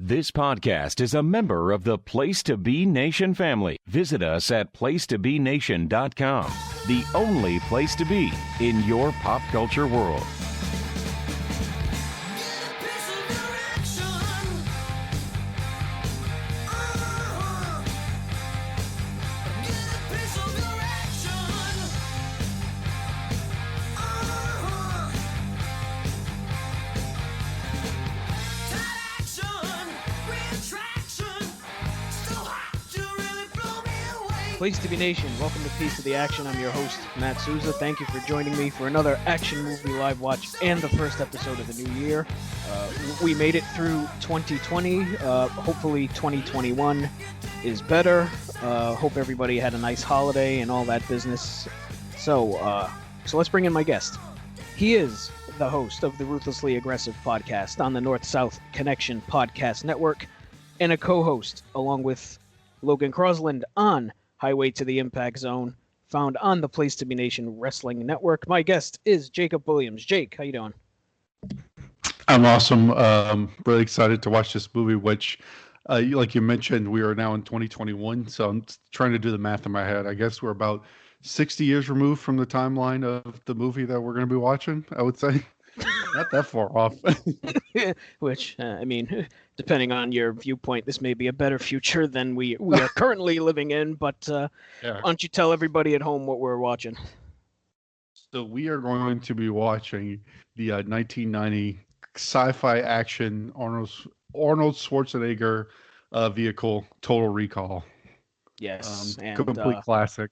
This podcast is a member of the Place to Be Nation family. Visit us at placetobenation.com, the only place to be in your pop culture world. Place to Be Nation, welcome to Piece of the Action. I'm your host, Matt Souza. Thank you for joining me for another action movie live watch and the first episode of the new year. We made it through 2020. Hopefully 2021 is better. Hope everybody had a nice holiday and all that business. So let's bring in my guest. He is the host of the Ruthlessly Aggressive podcast on the North-South Connection Podcast Network and a co-host along with Logan Crosland on Highway to the Impact Zone, found on the Place to Be Nation Wrestling Network. My guest is Jacob Williams. Jake, how you doing? I'm awesome. Really excited to watch this movie, which, like you mentioned, we are now in 2021, so I'm trying to do the math in my head. I guess we're about 60 years removed from the timeline of the movie that we're going to be watching, I would say. Not that far off. Which, I mean, depending on your viewpoint, this may be a better future than we are currently living in, but Yeah. why don't you tell everybody at home what we're watching? So we are going to be watching the 1990 sci-fi action Arnold Schwarzenegger vehicle, Total Recall. Yes, and complete classic.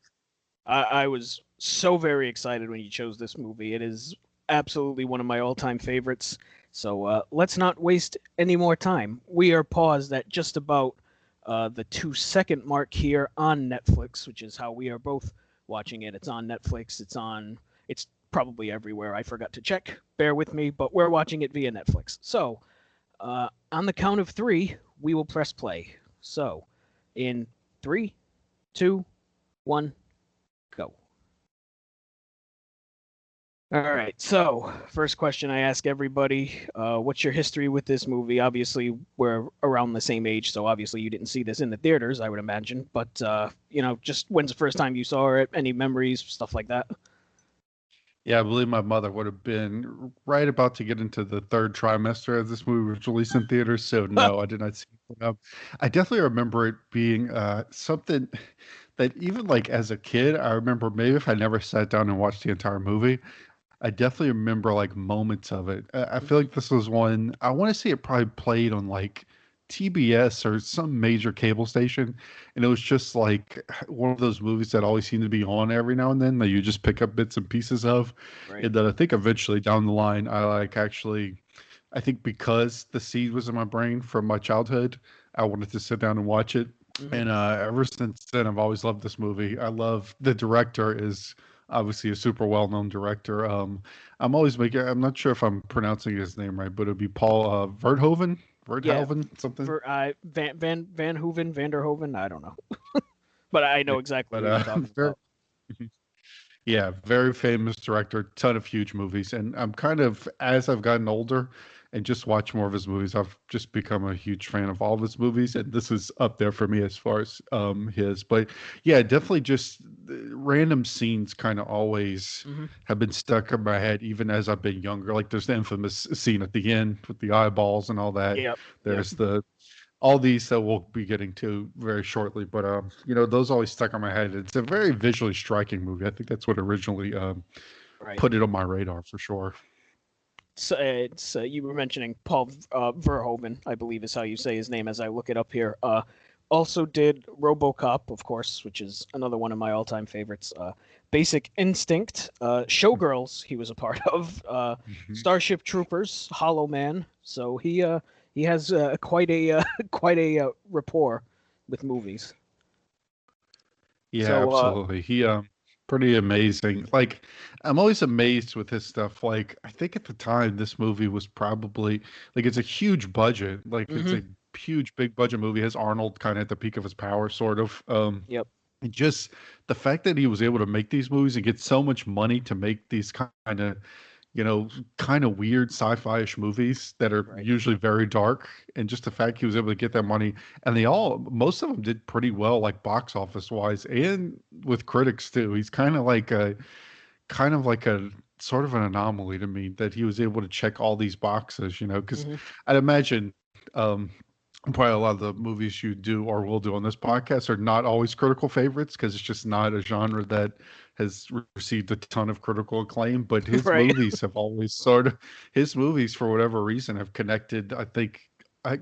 I was so very excited when you chose this movie. It is absolutely one of my all-time favorites. So let's not waste any more time. We are paused at just about the 2-second mark here on Netflix, which is how we are both watching it. It's on Netflix. It's probably everywhere. I forgot to check. Bear with me, but we're watching it via Netflix. So on the count of 3, we will press play. So in 3, 2, 1, go. All right, so first question I ask everybody, what's your history with this movie? Obviously, we're around the same age, so obviously you didn't see this in the theaters, I would imagine. But, just when's the first time you saw it? Any memories, stuff like that? Yeah, I believe my mother would have been right about to get into the third trimester as this movie was released in theaters, so no, I did not see it. I definitely remember it being something that even like as a kid, I remember maybe if I never sat down and watched the entire movie, I definitely remember like moments of it. I feel like this was one, I want to say it probably played on like TBS or some major cable station. And it was just like one of those movies that always seemed to be on every now and then that you just pick up bits and pieces of. Right. And then I think eventually down the line, I think because the seed was in my brain from my childhood, I wanted to sit down and watch it. Mhm. And ever since then, I've always loved this movie. I love the director is obviously a super well-known director. I'm not sure if I'm pronouncing his name right, but it'd be Paul Verhoeven, something. Van Hooven, Vanderhoven, I don't know. But I know exactly what you're talking about. Yeah, very famous director, ton of huge movies. And I'm kind of, as I've gotten older and just watched more of his movies, I've just become a huge fan of all of his movies. And this is up there for me as far as his. But yeah, definitely just random scenes kind of always have been stuck in my head, even as I've been younger. Like there's the infamous scene at the end with the eyeballs and all that. Yep. There's all these that we'll be getting to very shortly, but those always stuck on my head. It's a very visually striking movie. I think that's what originally put it on my radar for sure. So it's you were mentioning Paul Verhoeven, I believe is how you say his name as I look it up here. Also did RoboCop, of course, which is another one of my all-time favorites. Basic Instinct, Showgirls, he was a part of. Starship Troopers, Hollow Man. So he has quite a rapport with movies. Yeah, So, absolutely. He pretty amazing. Like I'm always amazed with his stuff. Like I think at the time this movie was probably like it's a huge budget. Like it's a huge big budget movie. It has Arnold kind of at the peak of his power, sort of. Yep. And just the fact that he was able to make these movies and get so much money to make these kind of kind of weird sci-fi-ish movies that are Right. usually very dark. And just the fact he was able to get that money, and most of them did pretty well, like box office wise, and with critics too. He's kind of like a sort of an anomaly to me that he was able to check all these boxes, because Hmm. I'd imagine um, probably a lot of the movies you do or will do on this podcast are not always critical favorites because it's just not a genre that has received a ton of critical acclaim. But Right. his movies, for whatever reason, have connected, I think,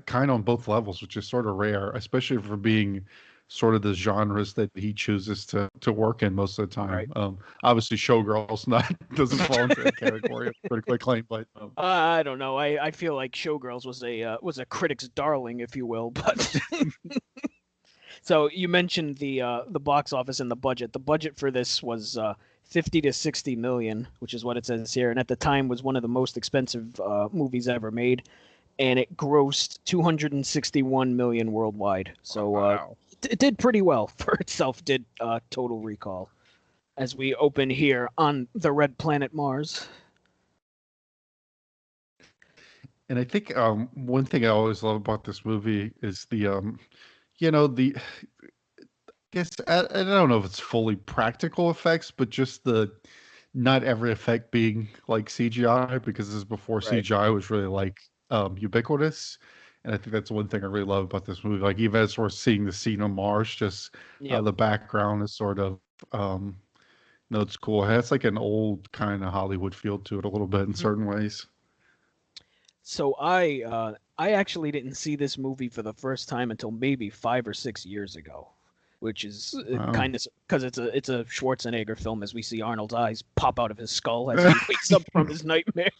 kind of on both levels, which is sort of rare, especially for being sort of the genres that he chooses to work in most of the time. Right. Obviously, Showgirls not doesn't fall into that category of critically acclaimed, but I don't know. I feel like Showgirls was a critic's darling, if you will. But so you mentioned the box office and the budget. The budget for this was 50 to 60 million, which is what it says here, and at the time was one of the most expensive movies ever made, and it grossed 261 million worldwide. So wow. it did pretty well for itself. Did Total Recall, as we open here on the red planet Mars. And I think one thing I always love about this movie is the guess I don't know if it's fully practical effects, but just the not every effect being like CGI, because this is before Right. CGI was really like ubiquitous. And I think that's one thing I really love about this movie. Like even as we're seeing the scene on Mars, just Yep. the background is sort of no, it's cool. It has like an old kind of Hollywood feel to it a little bit in certain ways. So I actually didn't see this movie for the first time until maybe 5 or 6 years ago, which is Wow. kind of because it's a Schwarzenegger film, as we see Arnold's eyes pop out of his skull as he wakes up from his nightmare.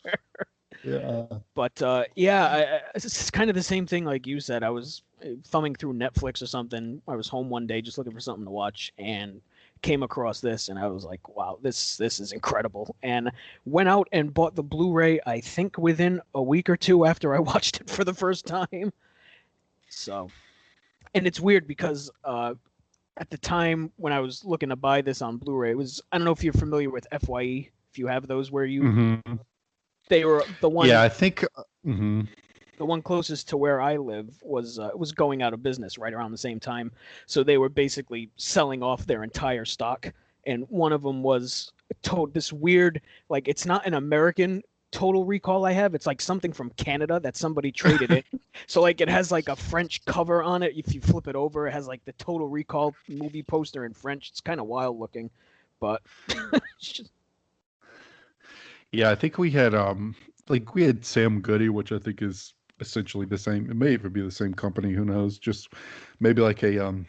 Yeah. But yeah, it's kind of the same thing like you said. I was thumbing through Netflix or something. I was home one day just looking for something to watch and came across this, and I was like, wow, this is incredible. And went out and bought the Blu-ray, I think within a week or two after I watched it for the first time. So, and it's weird because at the time when I was looking to buy this on Blu-ray, it was, I don't know if you're familiar with FYE, if you have those where you Hmm. they were Yeah, I think. Mhm. the one closest to where I live was going out of business right around the same time. So they were basically selling off their entire stock, and one of them was this weird, like, it's not an American Total Recall I have. It's like something from Canada that somebody traded it. So like it has like a French cover on it. If you flip it over, it has like the Total Recall movie poster in French. It's kind of wild looking, but it's just, Yeah, I think we had Sam Goody, which I think is essentially the same. It may even be the same company. Who knows? Just maybe like a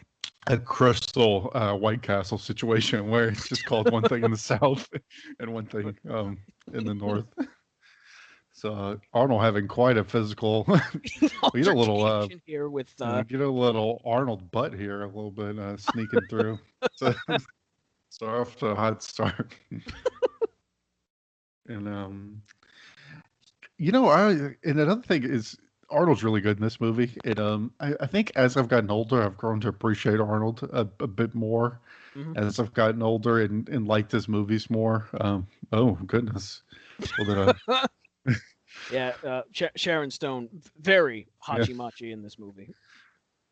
Crystal White Castle situation where it's just called one thing in the south and one thing in the north. So Arnold having quite a physical. We get a little altercation here with get a little Arnold butt here, a little bit sneaking through. So start off to a hot start. And and another thing is Arnold's really good in this movie. I think as I've gotten older, I've grown to appreciate Arnold a bit more Mhm. as I've gotten older and liked his movies more. Oh goodness, a little bit Yeah, Sharon Stone, very yeah, hachi machi in this movie.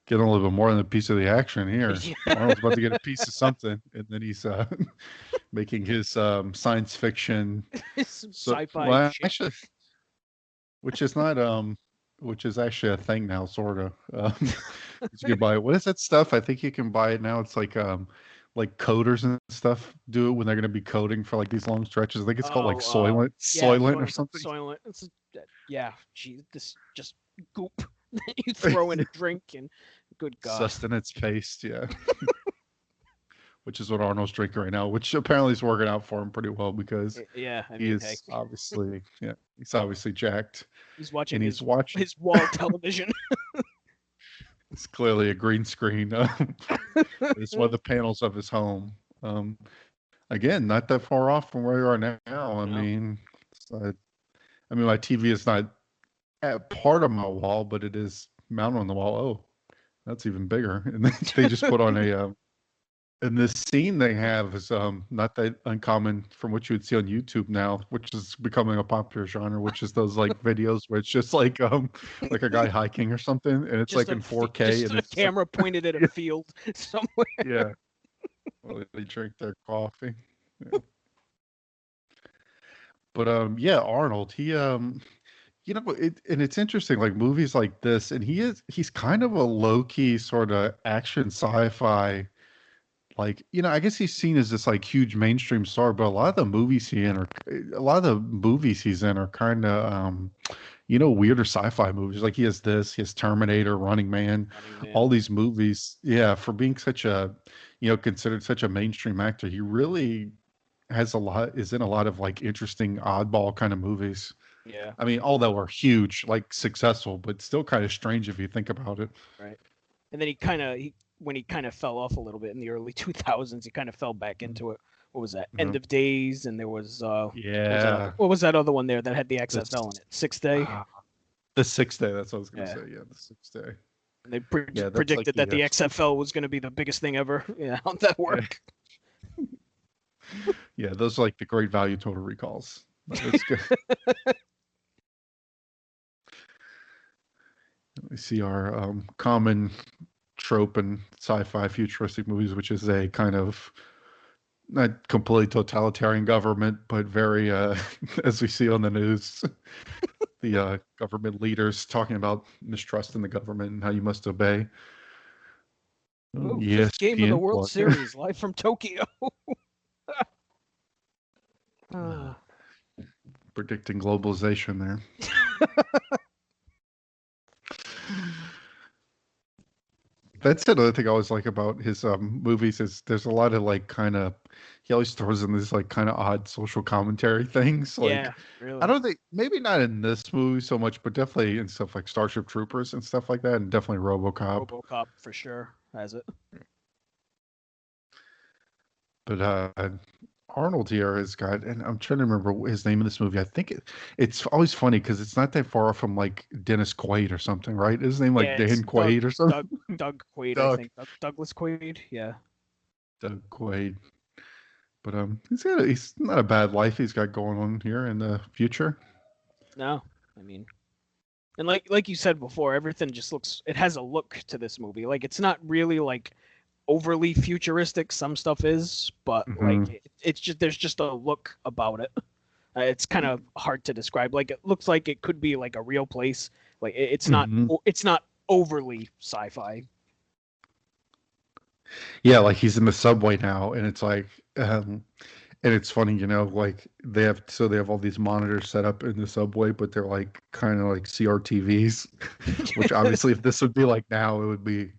getting a little bit more than a piece of the action here. Yeah, Arnold's about to get a piece of something, and then he's making his science fiction. some So, sci-fi well, shit. actually, which is not which is actually a thing now, sort of. You can buy what is that stuff? I think you can buy it now. It's like coders and stuff do it when they're going to be coding for like these long stretches. I think it's called like Yeah, Soylent or something. Soylent. Yeah, geez, this just goop that you throw in a drink, and good God. Sustenance paste, yeah. Which is what Arnold's drinking right now, which apparently is working out for him pretty well because Yeah, I he mean, hey, is obviously, yeah, he's obviously jacked, he's watching and he's watching. his wall television. It's clearly a green screen. It's one of the panels of his home. Um, Again, not that far off from where you are now. I No, mean, my TV is not at part of my wall, but it is mounted on the wall. Oh, that's even bigger. And then they just put on And this scene they have is not that uncommon from what you would see on YouTube now, which is becoming a popular genre, which is those like videos where it's just like a guy hiking or something, and it's Just like a in 4K, just and a it's just like camera pointed at a yeah, field somewhere. yeah. While they drink their coffee. Yeah. But yeah, Arnold, and it's interesting, like movies like this, and he's kind of a low-key sort of action sci-fi. Like, I guess he's seen as this like huge mainstream star, but a lot of the movies he's in are kind of weirder sci-fi movies. Like he has Terminator, Running Man, Running Man. all these movies. Yeah, for being considered such a mainstream actor, he really is in a lot of like interesting oddball kind of movies. Yeah. I mean, all that were huge, like successful, but still kind of strange if you think about it. Right. And then he kind of fell off a little bit in the early 2000s. He kind of fell back into it. What was that? End Mhm. of Days, and there was Yeah. what was that other one there that had the This, XFL in it? Sixth Day. ah, the Sixth Day. That's what I was gonna Yeah. say. Yeah, the Sixth Day. And they Yeah, that's like predicted that the XFL was going to be the biggest thing ever. Yeah, how'd that yeah, work? yeah, those are like the great value total recalls. That's good. We see our common trope in sci-fi futuristic movies, which is a kind of not completely totalitarian government, but very, as we see on the news, the government leaders talking about mistrust in the government and how you must obey. Oh, Oh, fifth game of the ESPN World plug. Series live from Tokyo. Ah, Predicting globalization there. That's another thing I always like about his movies is there's a lot of like kind of he always throws in these like kind of odd social commentary things. Like yeah, I really. don't think maybe not in this movie so much, but definitely in stuff like Starship Troopers and stuff like that, and definitely RoboCop. RoboCop for sure has it. But Arnold here has got, and I'm trying to remember his name in this movie. I think it's always funny because it's not that far from like Dennis Quaid or something, right? Is his name like Yeah, it's Dan Quaid or something? Doug Quaid, I Doug think. Douglas Quaid. Yeah. Doug Quaid. But he's not a bad life he's got going on here in the future. No, I mean, and like you said before, everything just looks. It has a look to this movie. Like it's not really like overly futuristic. Some stuff is, but Hmm. like it's just there's just a look about it. It's kind of hard to describe. Like it looks like it could be like a real place. Like Hmm. it's not overly sci-fi. Yeah, like he's in the subway now, and it's like, and it's funny, like they have all these monitors set up in the subway, but they're like kind of like CRTVs, which obviously if this would be like now, it would be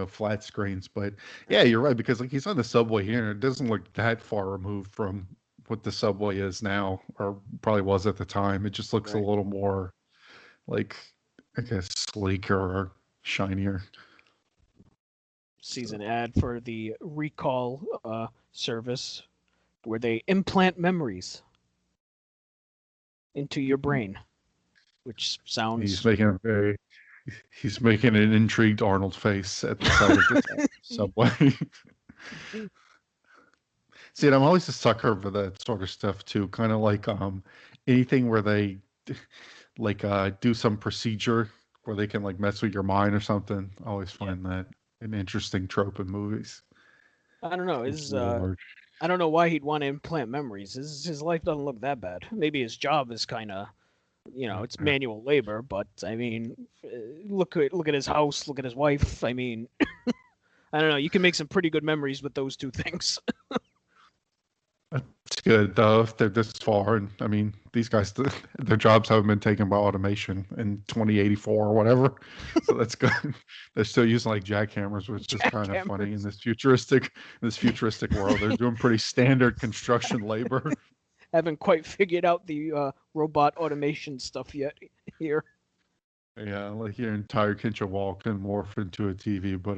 flat screens. But yeah, you're right because like he's on the subway here, and it doesn't look that far removed from what the subway is now, or probably was at the time. It just looks a Right. little more like I guess sleeker or shinier. Sees So an ad for the Recall service where they implant memories into your brain, which he's sounds making a very he's making an intrigued Arnold face at the sight of this subway. See, and I'm always a sucker for that sort of stuff too. Kind of like anything where they like do some procedure where they can like mess with your mind or something. I always yeah. find that an interesting trope in movies. I don't know. It's a little weird. I don't know why he'd want to implant memories. His life doesn't look that bad. Maybe his job is kind of, it's manual labor. But I mean, look at his house. Look at his wife. I mean, I don't know. You can make some pretty good memories with those two things. It's good though if they're this far, and I mean these guys, their jobs haven't been taken by automation in 2084 or whatever, so that's good. They're still using like jackhammers, which is kind of funny in Jackhammers. this futuristic world. They're doing pretty standard construction labor. Haven't quite figured out the robot automation stuff yet here. Yeah, like your entire kitchen wall can morph into a TV, but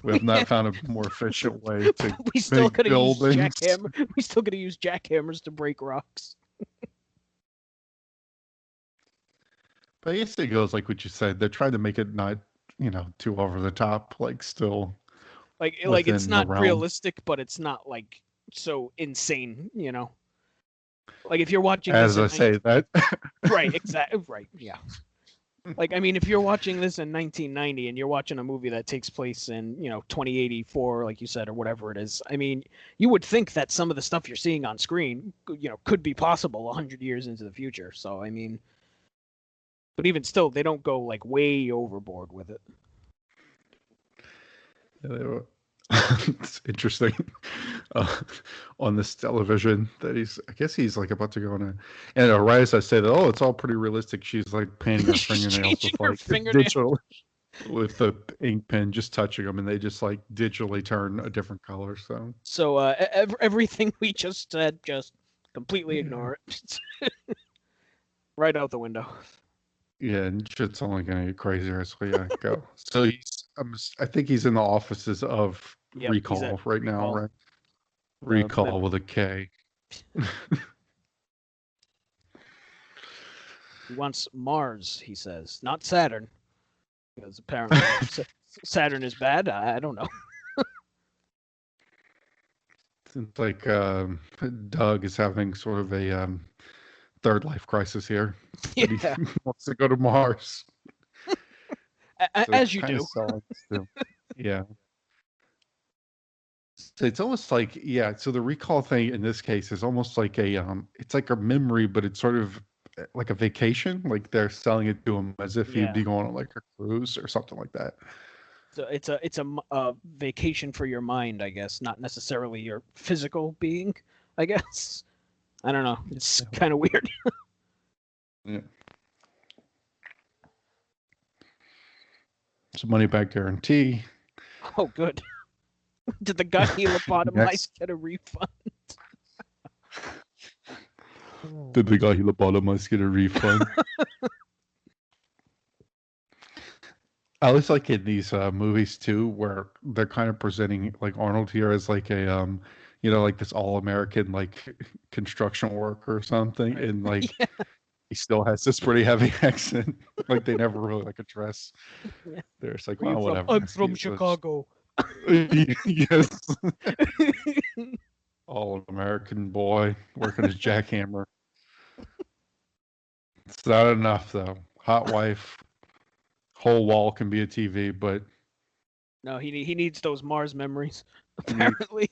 we have not found a more efficient way to we still make gotta use buildings. jackhammer. We still gotta use jackhammers to break rocks. But I guess it goes like what you said. They're trying to make it not, too over the top, like still Like it's within the not realm. realistic, but it's not like so insane, you know. Like if you're watching this As I in say that, right, exactly, right, yeah. Like I mean, if you're watching this in 1990 and you're watching a movie that takes place in 2084, like you said, or whatever it is, I mean, you would think that some of the stuff you're seeing on screen, could be possible 100 years into the future. So I mean, but even still, they don't go like way overboard with it. it's interesting uh, on this television that I guess he's like about to go on and right as I say that, oh, it's all pretty realistic. She's like painting her She's fingernails changing with her like fingernail. digital, with the ink pen, just touching them, and they just like digitally turn a different color. So So everything we just said, just completely ignore it. Right out the window. yeah, and shit's only gonna get crazier as we go. So I think he's in the offices of Yep, he's at Recall right now, Recall. right? The Recall with a K. He wants Mars, he says, not Saturn, because apparently Saturn is bad. I don't know. Seems like Doug is having sort of a third life crisis here. That he Yeah, wants to go to Mars. So as you kind of do. selling still. Yeah. So it's almost like, yeah, so the recall thing in this case is almost like it's like a memory, but it's sort of like a vacation. Like they're selling it to him as if he'd Yeah. be going on like a cruise or something like that. So it's a vacation for your mind, I guess, not necessarily your physical being. I guess. I don't know. It's Yeah. kind of weird. Yeah. It's a money back guarantee. Oh, good. Did the guy lobotomize Yes. get a refund? Did the guy lobotomized get a refund? I always like in these movies too, where they're kind of presenting like Arnold here as like a like this all American like construction worker or something, Right. and like he still has this pretty heavy accent. Like they never really like address. Yeah. They're just like, Where you well, from? whatever. I'm from Chicago. Yes, all American boy working his jackhammer. It's not enough though. Hot wife, whole wall can be a TV, but No, he needs those Mars memories. he needs. Apparently,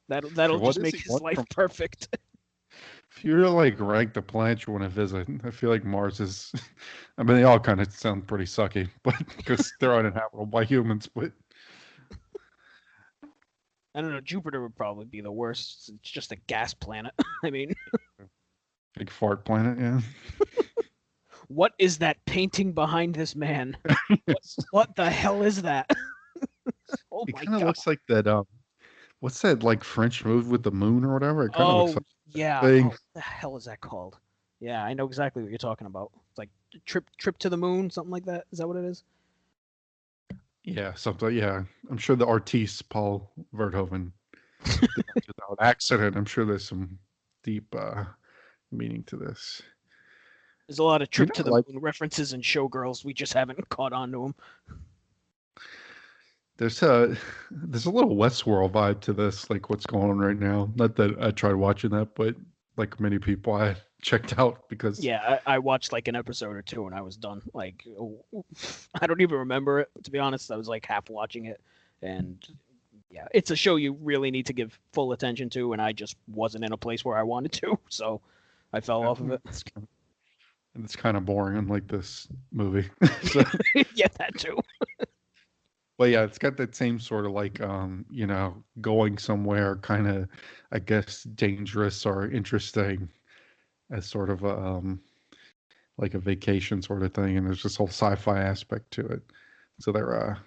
that'll What just does make he his want life from? perfect. If you were to like rank the planets you want to visit, I feel like Mars is. I mean, they all kind of sound pretty sucky, but because they're uninhabitable by humans. But I don't know. Jupiter would probably be the worst. It's just a gas planet. I mean, big fart planet, yeah. what is that painting behind this man? What the hell is that? Oh It my kind of god. looks like that. What's that like French movie with the moon or whatever? It kind of looks Oh like yeah. that Oh, thing. what the hell is that called? Yeah, I know exactly what you're talking about. It's like trip to the moon, something like that. Is that what it is? Yeah, something. Yeah, I'm sure the artiste Paul Verhoeven did not do that without accident. I'm sure there's some deep meaning to this. There's a lot of You trip know, to the like moon references in Showgirls. We just haven't caught on to them. there's a little Westworld vibe to this, like what's going on right now. Not that I tried watching that, but like many people, I checked out because Yeah, I watched like an episode or two and I was done. Like, I don't even remember it, to be honest. I was like half watching it. And yeah, it's a show you really need to give full attention to. And I just wasn't in a place where I wanted to. So I fell off of it. it's kind of boring, unlike this movie. So, Yeah, that too. but yeah, it's got that same sort of like, going somewhere, kind of, I guess, dangerous or interesting as sort of a, like a vacation sort of thing, and there's this whole sci-fi aspect to it. So they're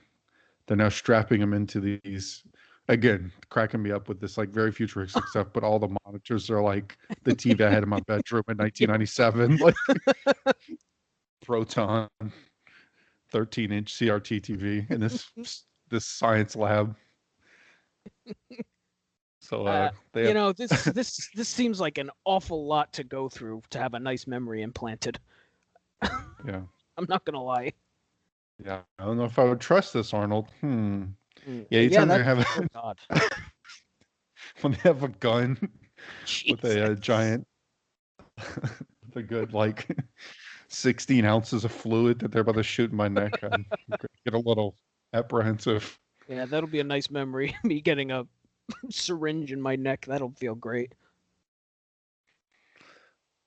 now strapping him into these, again, cracking me up with this like very futuristic stuff, but all the monitors are like the TV I had in my bedroom in Yeah. 1997, like Proton 13-inch CRT TV in this science lab. So they have, this seems like an awful lot to go through to have a nice memory implanted. yeah. I'm not gonna lie. Yeah, I don't know if I would trust this, Arnold. Yeah, Yeah, anytime they that's have oh God. when they have a gun with Jesus. a giant, with a good like 16 ounces of fluid that they're about to shoot in my neck, I get a little apprehensive. Yeah, that'll be a nice memory. Me getting a syringe in my neck. That'll feel great.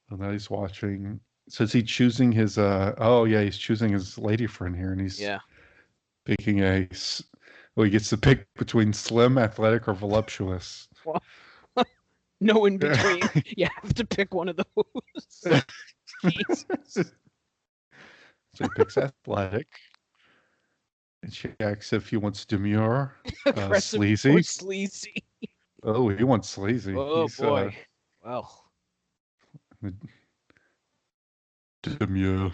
And now he's watching. So is he choosing his? Oh yeah, he's choosing his lady friend here, and he's Yeah. picking well, he gets to pick between slim, athletic, or voluptuous. Well, no in between. You have to pick one of those. Jesus. So he picks athletic, and she asks if he wants demure, Aggressive or sleazy. sleazy. Oh, he wants sleazy. Oh He's boy. Well. demure.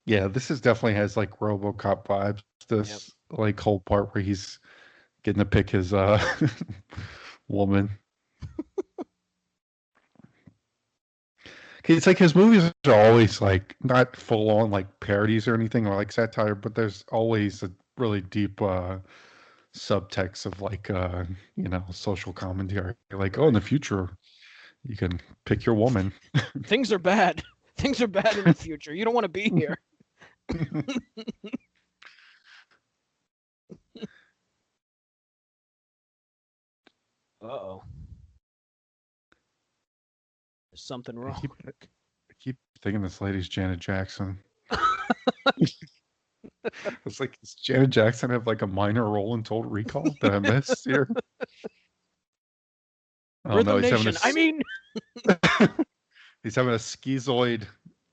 Yeah, this is definitely has like RoboCop vibes. This like whole part where he's getting to pick his woman. It's like his movies are always like not full on like parodies or anything or like satire, but there's always a really deep subtext of like social commentary. Like, oh, in the future you can pick your woman. Things are bad. Things are bad in the future. You don't want to be here. Uh-oh. There's something wrong. I keep thinking this lady's Janet Jackson. It's like, does Janet Jackson have like a minor role in Total Recall that I missed here? Oh no, Rhythm Nation. I mean, he's having a schizoid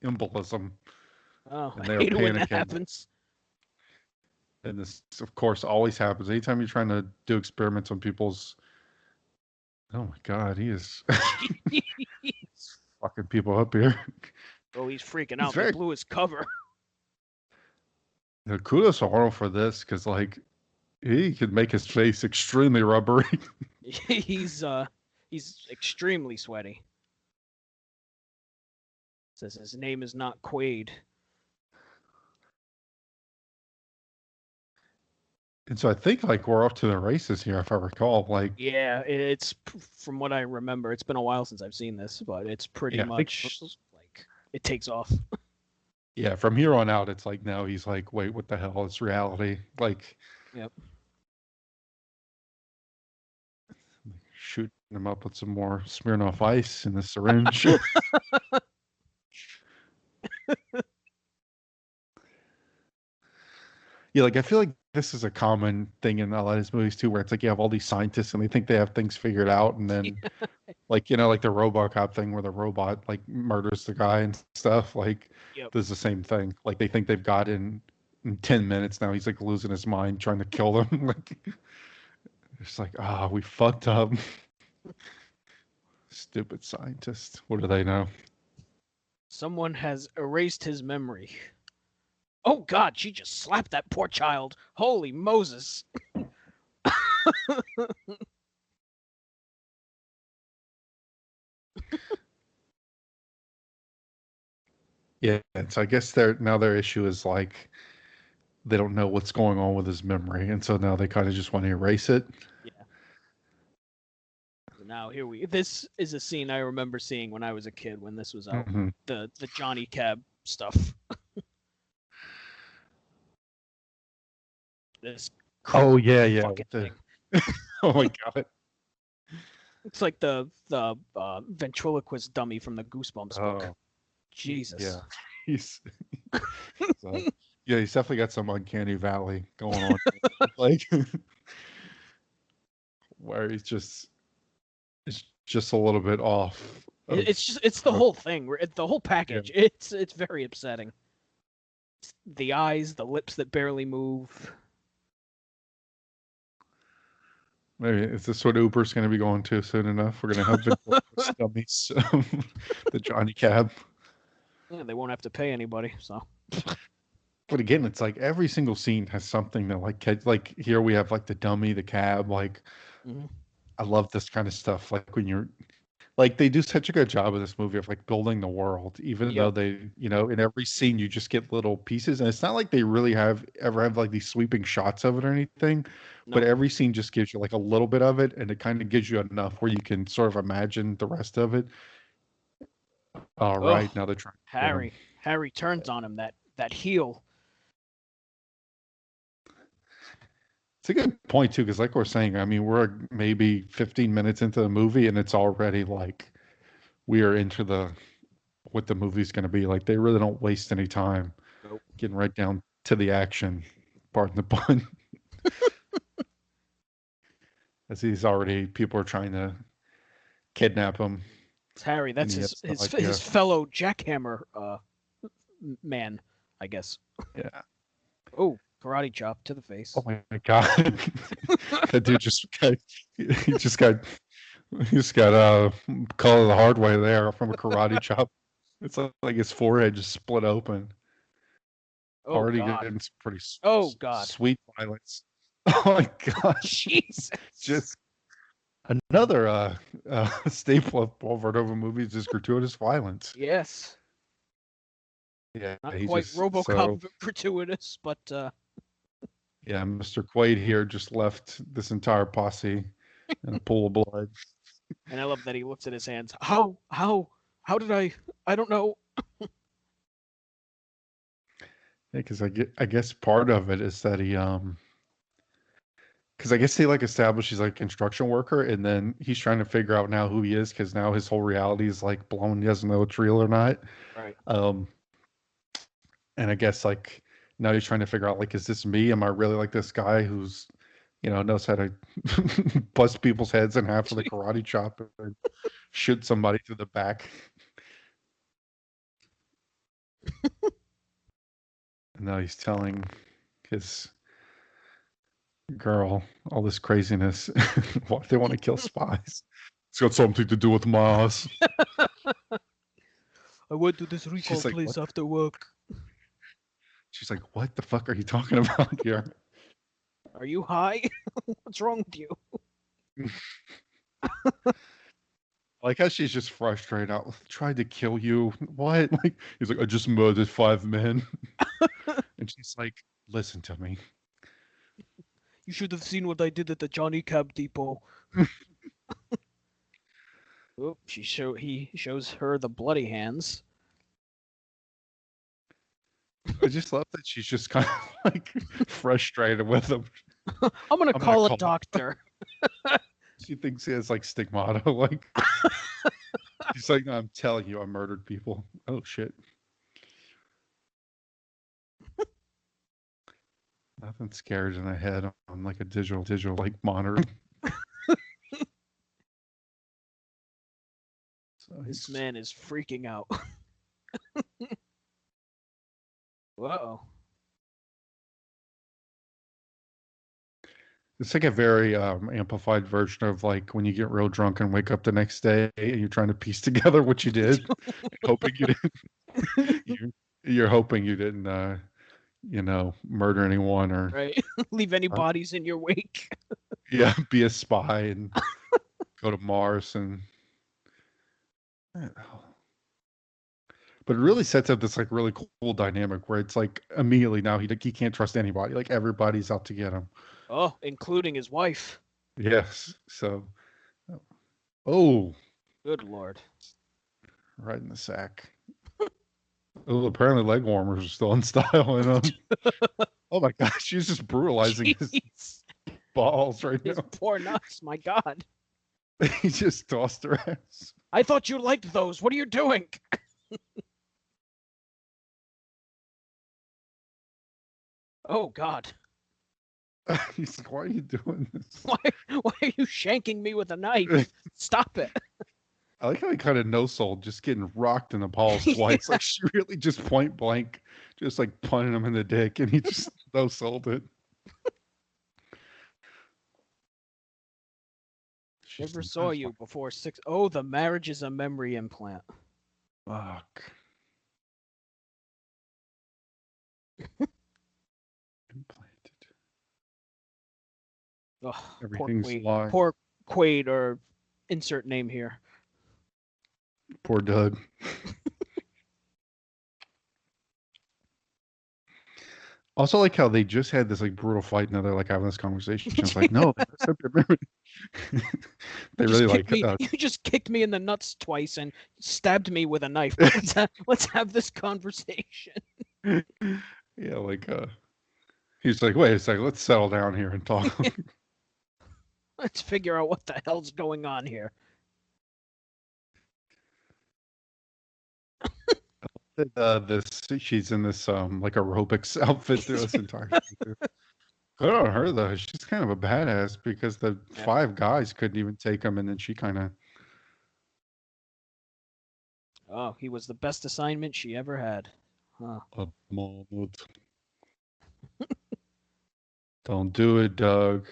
embolism. oh, And I they're hate it when that panicking. happens. And this, of course, always happens. Anytime you're trying to do experiments on people's. Oh my God, he is fucking people up here. Oh, he's freaking out. They blew his cover. Kudos to Arnold for this, because like he could make his face extremely rubbery. He's extremely sweaty. Says his name is not Quaid. And so I think like we're off to the races here, if I recall. Like, yeah, it's from what I remember. It's been a while since I've seen this, but it's pretty much like it takes off. Yeah, from here on out, it's like now he's like, wait, what the hell? It's reality. Like, yep. Shooting him up with some more Smirnoff Ice in the syringe. Yeah, like I feel like this is a common thing in a lot of his movies too, where it's like you have all these scientists and they think they have things figured out, and then like like the RoboCop thing where the robot like murders the guy and stuff. Like, there's the same thing. Like they think they've got in 10 minutes now. He's like losing his mind trying to kill them. Like it's like, we fucked up. Stupid scientist. What do they know? Someone has erased his memory. Oh God, she just slapped that poor child. Holy Moses. Yeah, so I guess their issue is like they don't know what's going on with his memory, and so now they kind of just want to erase it. Yeah. Now this is a scene I remember seeing when I was a kid when this was out. Mm-hmm. The Johnnycab stuff. This. Oh yeah. Thing. Oh my God. It's like the ventriloquist dummy from the Goosebumps book. Jesus. Yeah. He's definitely got some uncanny valley going on. Like where it's just a little bit off. It's the whole thing. The whole package. Yeah. It's very upsetting. The eyes, the lips that barely move. Maybe is this what Uber's going to be going to soon enough? We're going to have dummies, the Johnnycab. Yeah, they won't have to pay anybody. So, but again, it's like every single scene has something that like here we have like the dummy, the cab. Like, I love this kind of stuff. Like when you're like they do such a good job of this movie of like building the world, even though Yep. they, in every scene you just get little pieces, and it's not like they really have like these sweeping shots of it or anything, but Nope. every scene just gives you like a little bit of it, and it kind of gives you enough where you can sort of imagine the rest of it. All Oh, right, now they're trying to get him. Harry turns on him. That heel. It's a good point too, because like we're saying, I mean, we're maybe 15 minutes into the movie, and it's already like we are into the what the movie's going to be. Like they really don't waste any time Nope. getting right down to the action. Pardon the pun. As he's already people are trying to kidnap him, It's Harry. and That's he his has no his idea. his fellow jackhammer man, I guess. Yeah. Oh, karate chop to the Oh face. my god. That dude he just got color the hard way there from a karate chop. It's like his forehead just split open. Oh Already God. getting some pretty Oh God. sweet violence. Oh my god. Jesus. Just another staple of Paul Verhoeven movies is gratuitous violence. Yes. Yeah, Not he quite just so RoboCop gratuitous, but yeah, Mr. Quaid here just left this entire posse in a pool of blood. and I love that he looks at his hands. How did I don't know. Yeah, because I guess part of it is that he because I guess he like established he's like a construction worker, and then he's trying to figure out now who he is because now his whole reality is like blown. He doesn't know it's real or not. Right. Um, and I guess like now he's trying to figure out like, is this me? Am I really like this guy who's knows how to bust people's heads in half with a karate chop and shoot somebody through the back? And now he's telling his girl all this craziness. Why they want to kill spies? It's got something to do with Mars. I went to this recall She's like, place what? after work. She's like, what the fuck are you talking about here? Are you high? What's wrong with you? Like how she's just frustrated out. Tried to kill you. What? Like he's like, I just murdered 5 men. And she's like, listen to me. You should have seen what I did at the Johnnycab depot. Oh, he shows her the bloody hands. I just love that she's just kind of like frustrated with him. I'm gonna I'm gonna call a call. doctor. She thinks he has like stigmata. Like she's like, I'm telling you, I murdered people. Oh shit. Nothing scared in the head on like a digital like monitor. So This man is freaking out. Uh-oh. it's like a very amplified version of like when you get real drunk and wake up the next day and you're trying to piece together what you did, hoping you didn't. You're hoping you didn't, murder anyone or Right. Leave any bodies in your wake. yeah, be a spy and go to Mars and. But it really sets up this like really cool dynamic where it's like immediately now he can't trust anybody. Like everybody's out to get him. Oh, including his wife. Yes. So, oh, Good Lord. right in the sack. Oh, apparently leg warmers are still in style. And oh my gosh, she's just brutalizing his Jeez. balls right His now. poor nuts, my God. He just tossed her ass. I thought you liked those. What are you doing? Oh God. He's like, why are you doing this? Why are you shanking me with a knife? Stop it. I like how he kind of no-sold, just getting rocked in the balls twice. Like she really just point blank, just like punting him in the dick, and he just no-sold it. Never saw you before 6. Oh, the marriage is a memory implant. Fuck. Implanted. Oh, Everything's lying. Poor Quaid, or insert name here. Poor Doug. Also, like how they just had this like brutal fight, and now they're like having this conversation. It's like, no, they really like. You just kicked me in the nuts twice and stabbed me with a knife. Let's have this conversation. Yeah, like he's like, wait a second, let's settle down here and talk. Let's figure out what the hell's going on here. She's in this like aerobics outfit through this entire thing. Good on her though. She's kind of a badass because the 5 guys couldn't even take him, and then she kind of. Oh, he was the best assignment she ever had. Huh. A moment. Don't do it, Doug.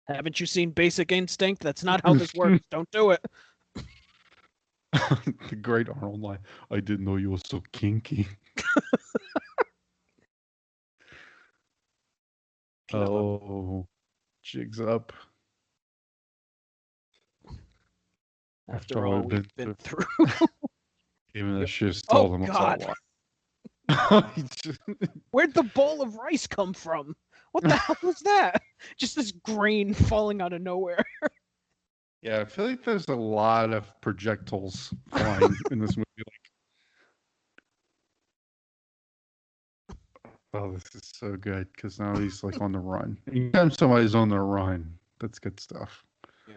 Haven't you seen Basic Instinct? That's not how this works. Don't do it. The great Arnold line. I didn't know you were so kinky. Oh, jigs up. After all we've been through. Even though she just told him God. Where'd the bowl of rice come from? What the hell was that? Just this grain falling out of nowhere. Yeah, I feel like there's a lot of projectiles flying in this movie. Oh, this is so good because now he's like on the run. Anytime somebody's on the run, that's good stuff. Yeah.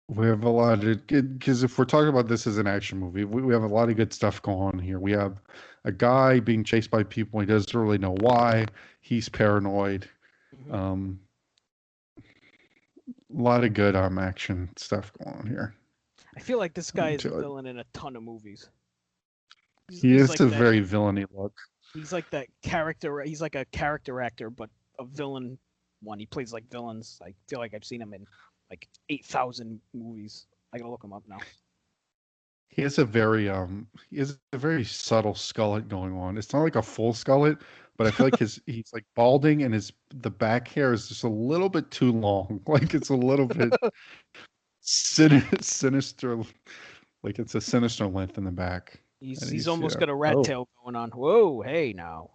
We have a lot of good because if we're talking about this as an action movie, we have a lot of good stuff going on here. We have a guy being chased by people. He doesn't really know why. He's paranoid. Mm-hmm. A lot of good action stuff going on here. I feel like this guy is a villain in a ton of movies. He is like a very villainy look. He's like that character. He's like a character actor, but a villain one. He plays like villains. I feel like I've seen him in like 8,000 movies. I gotta look him up now. He has a very subtle skullet going on. It's not like a full skullet, but I feel like he's like balding and the back hair is just a little bit too long. Like it's a little bit sinister. Like it's a sinister length in the back. He's almost got a rat tail going on. Whoa, hey now.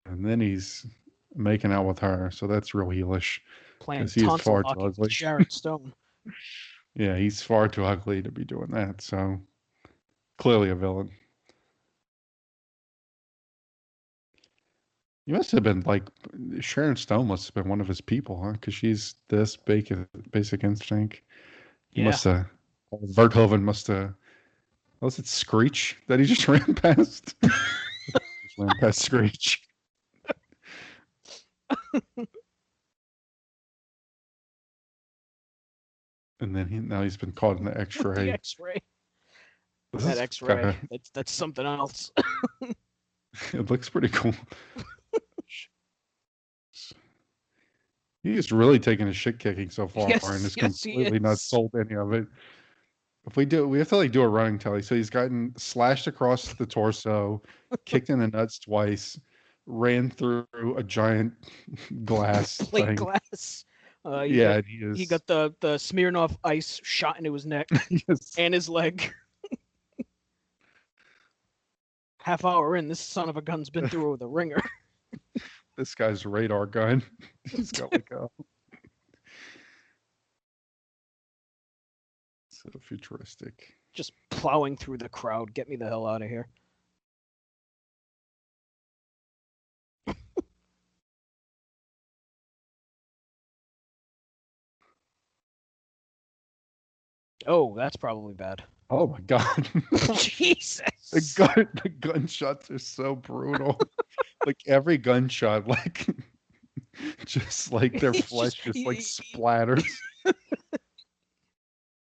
And then he's making out with her, so that's real heelish. Playing tonsil hockey with Sharon Stone. Yeah, he's far too ugly to be doing that, so clearly a villain. You must have been like Sharon Stone must have been one of his people, huh? Because she's this Basic Instinct. He must have. Verhoeven must have. Was it Screech that he just ran past? Just ran past Screech. And then now he's been caught in the X-ray. The X-ray. That X-ray. That's something else. It looks pretty cool. He's really taking a shit kicking so far, and is completely not sold any of it. If we have to like do a running tally. So he's gotten slashed across the torso, kicked in the nuts twice, ran through a giant glass plate glass. He got the Smirnoff Ice shot into his neck and his leg. Half hour in, this son of a gun's been through with a ringer. This guy's radar gun. He's got like a so futuristic. Just plowing through the crowd. Get me the hell out of here. Oh, that's probably bad. Oh my god. Jesus. The gunshots are so brutal. Like every gunshot, like just like their flesh just like splatters.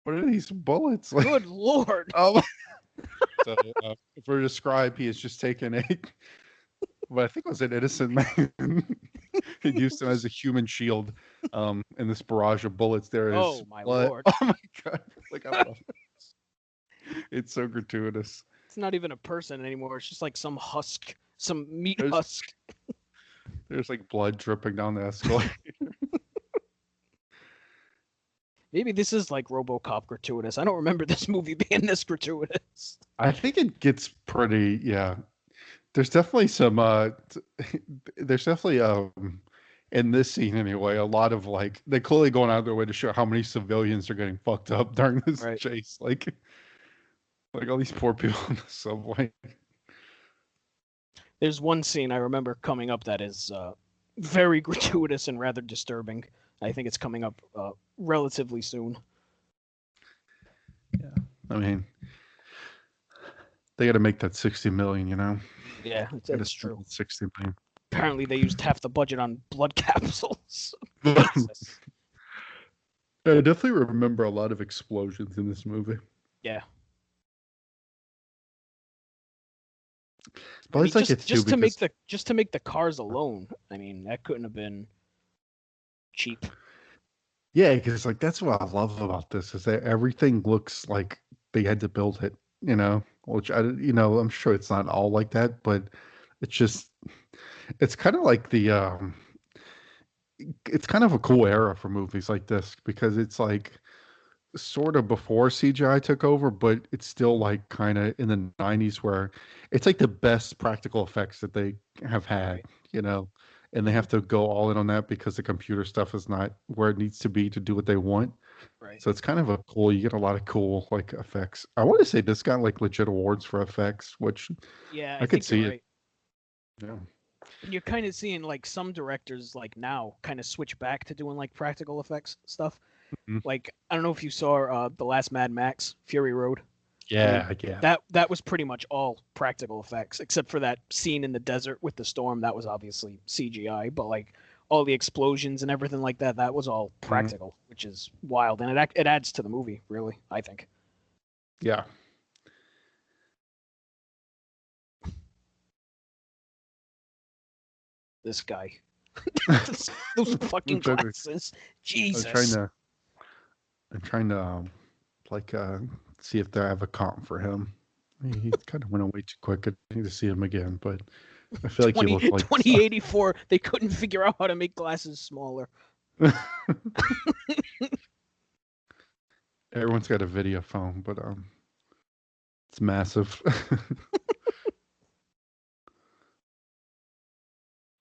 What are these bullets? Like, good lord. Oh. So if we're to describe, he has just taken what I think was an innocent man and used him as a human shield. And this barrage of bullets there is. Oh my lord. Oh my god. Like, I don't know. It's so gratuitous. It's not even a person anymore. It's just like some husk, some meat husk. There's like blood dripping down the escalator. Maybe this is like RoboCop gratuitous. I don't remember this movie being this gratuitous. I think it gets pretty, yeah. There's definitely some there's definitely in this scene anyway, a lot of like they clearly going out of their way to show how many civilians are getting fucked up during this Right. chase. Like all these poor people in the subway. There's one scene I remember coming up that is very gratuitous and rather disturbing. I think it's coming up relatively soon. Yeah. I mean, they got to make that 60 million, you know. Yeah, it's true. 60 million. Apparently, they used half the budget on blood capsules. I definitely remember a lot of explosions in this movie. Yeah. But I mean, it's like it's just to make the cars alone. I mean, that couldn't have been cheap. Yeah, because like that's what I love about this is that everything looks like they had to build it, you know, which I'm sure it's not all like that, but it's just it's kind of like it's kind of a cool era for movies like this because it's like sort of before CGI took over, but it's still like kind of in the 90s where it's like the best practical effects that they have had, Right. you know, and they have to go all in on that because the computer stuff is not where it needs to be to do what they want. Right. So it's kind of you get a lot of cool like effects. I want to say this got like legit awards for effects, which Yeah, I could think you're see it. right. Yeah. And you're kind of seeing like some directors like now kind of switch back to doing like practical effects stuff. Mhm. Like I don't know if you saw the last Mad Max Fury Road. Yeah, I mean, yeah. that was pretty much all practical effects except for that scene in the desert with the storm. That was obviously CGI, but like all the explosions and everything like that, that was all practical, which is wild, and it adds to the movie, really. I think. Yeah. This guy, those fucking glasses, Jesus. I'm trying to like see if they have a comp for him. He kind of went away too quick. I need to see him again, but I feel like he looked like 2084. They couldn't figure out how to make glasses smaller. Everyone's got a video phone, but it's massive.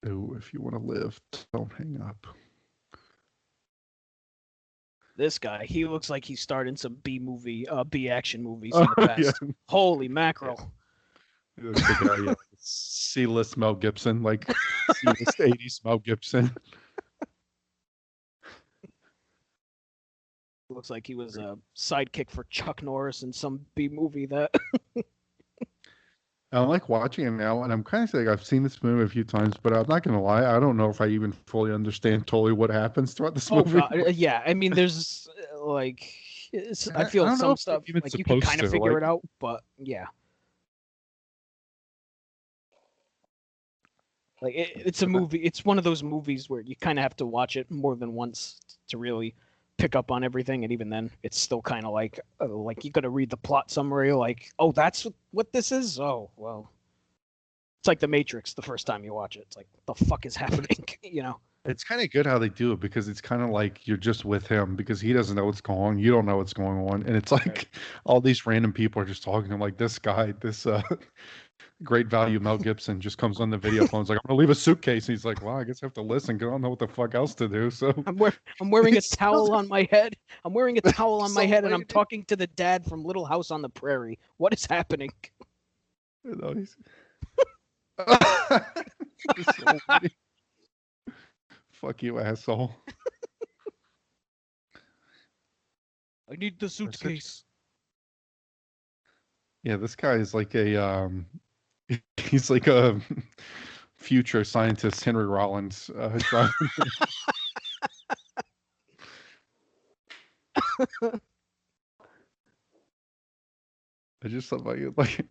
Oh, if you want to live, don't hang up. This guy, he looks like he's starting some B action movies in the past. Yeah. Holy mackerel. He looks like C-list Mel Gibson, like C-list 80s Mel Gibson. Looks like he was a sidekick for Chuck Norris in some B movie that. I like watching it now, and I'm kind of saying I've seen this movie a few times, but I'm not going to lie, I don't know if I even fully understand totally what happens throughout this movie. God. Yeah, I mean, there's like, I feel some stuff like you can kind of figure it out, but yeah. Like it's a movie. It's one of those movies where you kind of have to watch it more than once to really pick up on everything, and even then, it's still kind of like you got to read the plot summary. Like, oh, that's what this is. Oh, well, it's like The Matrix. The first time you watch it, it's like, the fuck is happening? You know. It's kind of good how they do it because it's kind of like you're just with him because he doesn't know what's going on. You don't know what's going on, and it's like all these random people are just talking to him. Like this guy, this great value Mel Gibson just comes on the video phone. He's like, I'm gonna leave a suitcase. And he's like, well, I guess I have to listen because I don't know what the fuck else to do. So I'm wearing a towel on my head. I'm wearing a towel on my head, and I'm talking to the dad from Little House on the Prairie. What is happening? You know, he's... Fuck you, asshole. I need the suitcase. Yeah, this guy is like he's like a future scientist, Henry Rollins. Driving. I just love like.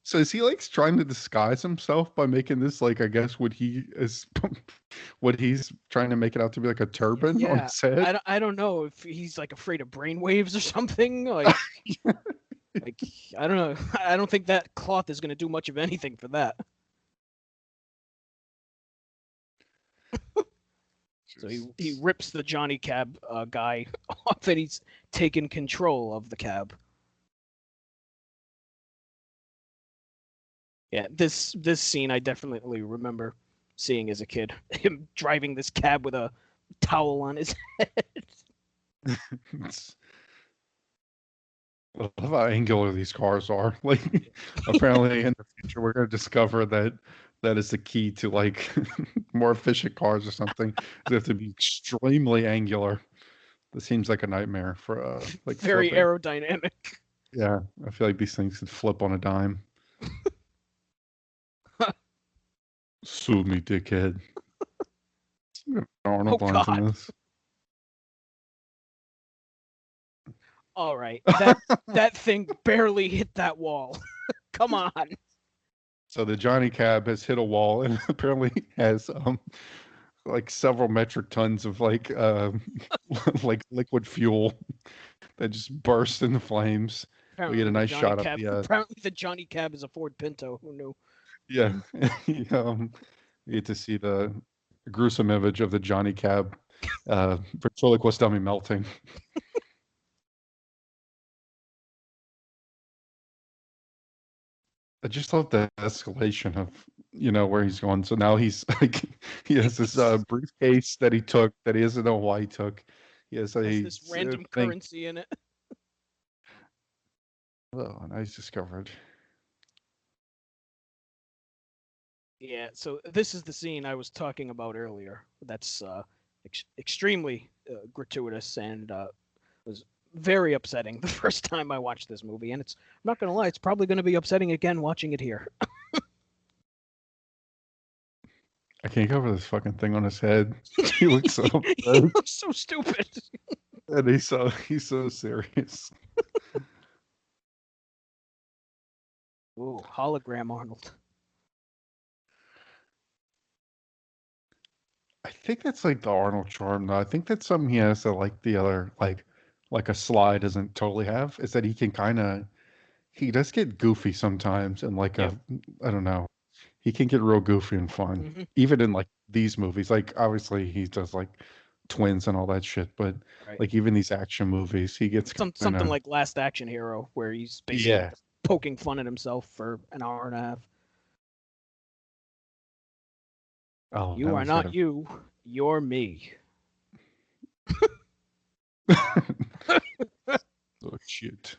So is he like trying to disguise himself by making this like I guess what he's trying to make it out to be like a turban on his head? I don't know if he's like afraid of brainwaves or something. Like, like I don't know. I don't think that cloth is going to do much of anything for that. So he rips the Johnnycab guy off, and he's taken control of the cab. Yeah, this scene I definitely remember seeing as a kid. Him driving this cab with a towel on his head. I love how angular these cars are. Like, apparently in the future we're going to discover that is the key to like more efficient cars or something. They have to be extremely angular. This seems like a nightmare for like Very flipping. aerodynamic. Yeah, I feel like these things could flip on a dime. Sue me, dickhead. Arnold lines God. in this. All right, that thing barely hit that wall. Come on. So the Johnnycab has hit a wall and apparently has like several metric tons of like like liquid fuel that just burst into flames. We get a nice shot of the apparently the Johnnycab is a Ford Pinto. Who knew? yeah. We get to see the gruesome image of the Johnnycab ventriloquist dummy melting. I just love the escalation of where he's going. So now he's like he has this briefcase that he took that he doesn't know why he took. He has this random currency in it. Oh, and I discovered. Yeah, so this is the scene I was talking about earlier. That's extremely gratuitous and was very upsetting the first time I watched this movie. And I'm not going to lie, it's probably going to be upsetting again watching it here. I can't cover this fucking thing on his head. He looks so he looks so stupid. And he's so serious. Ooh, hologram Arnold. I think that's like the Arnold charm, though. I think that's something he has that like the other like a Sly doesn't totally have. Is that he does get goofy sometimes, and like I don't know, he can get real goofy and fun, Mm-hmm. even in like these movies. Like obviously he does like twins and all that shit, but like even these action movies, he gets something like Last Action Hero, where he's basically poking fun at himself for an hour and a half. Oh, you are not you. You're me. Oh shit.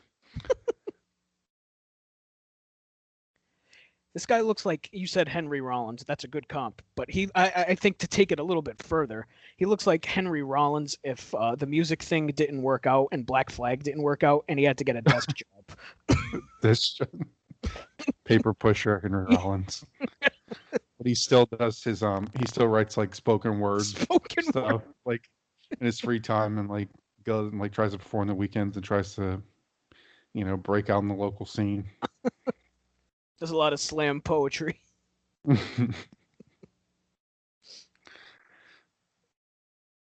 This guy looks like, you said Henry Rollins. That's a good comp. But I think to take it a little bit further, he looks like Henry Rollins if the music thing didn't work out and Black Flag didn't work out and he had to get a desk job. This paper pusher Henry Rollins. But he still does his he still writes like spoken word stuff like in his free time, and like goes and like tries to perform the weekends and tries to break out in the local scene. There's a lot of slam poetry.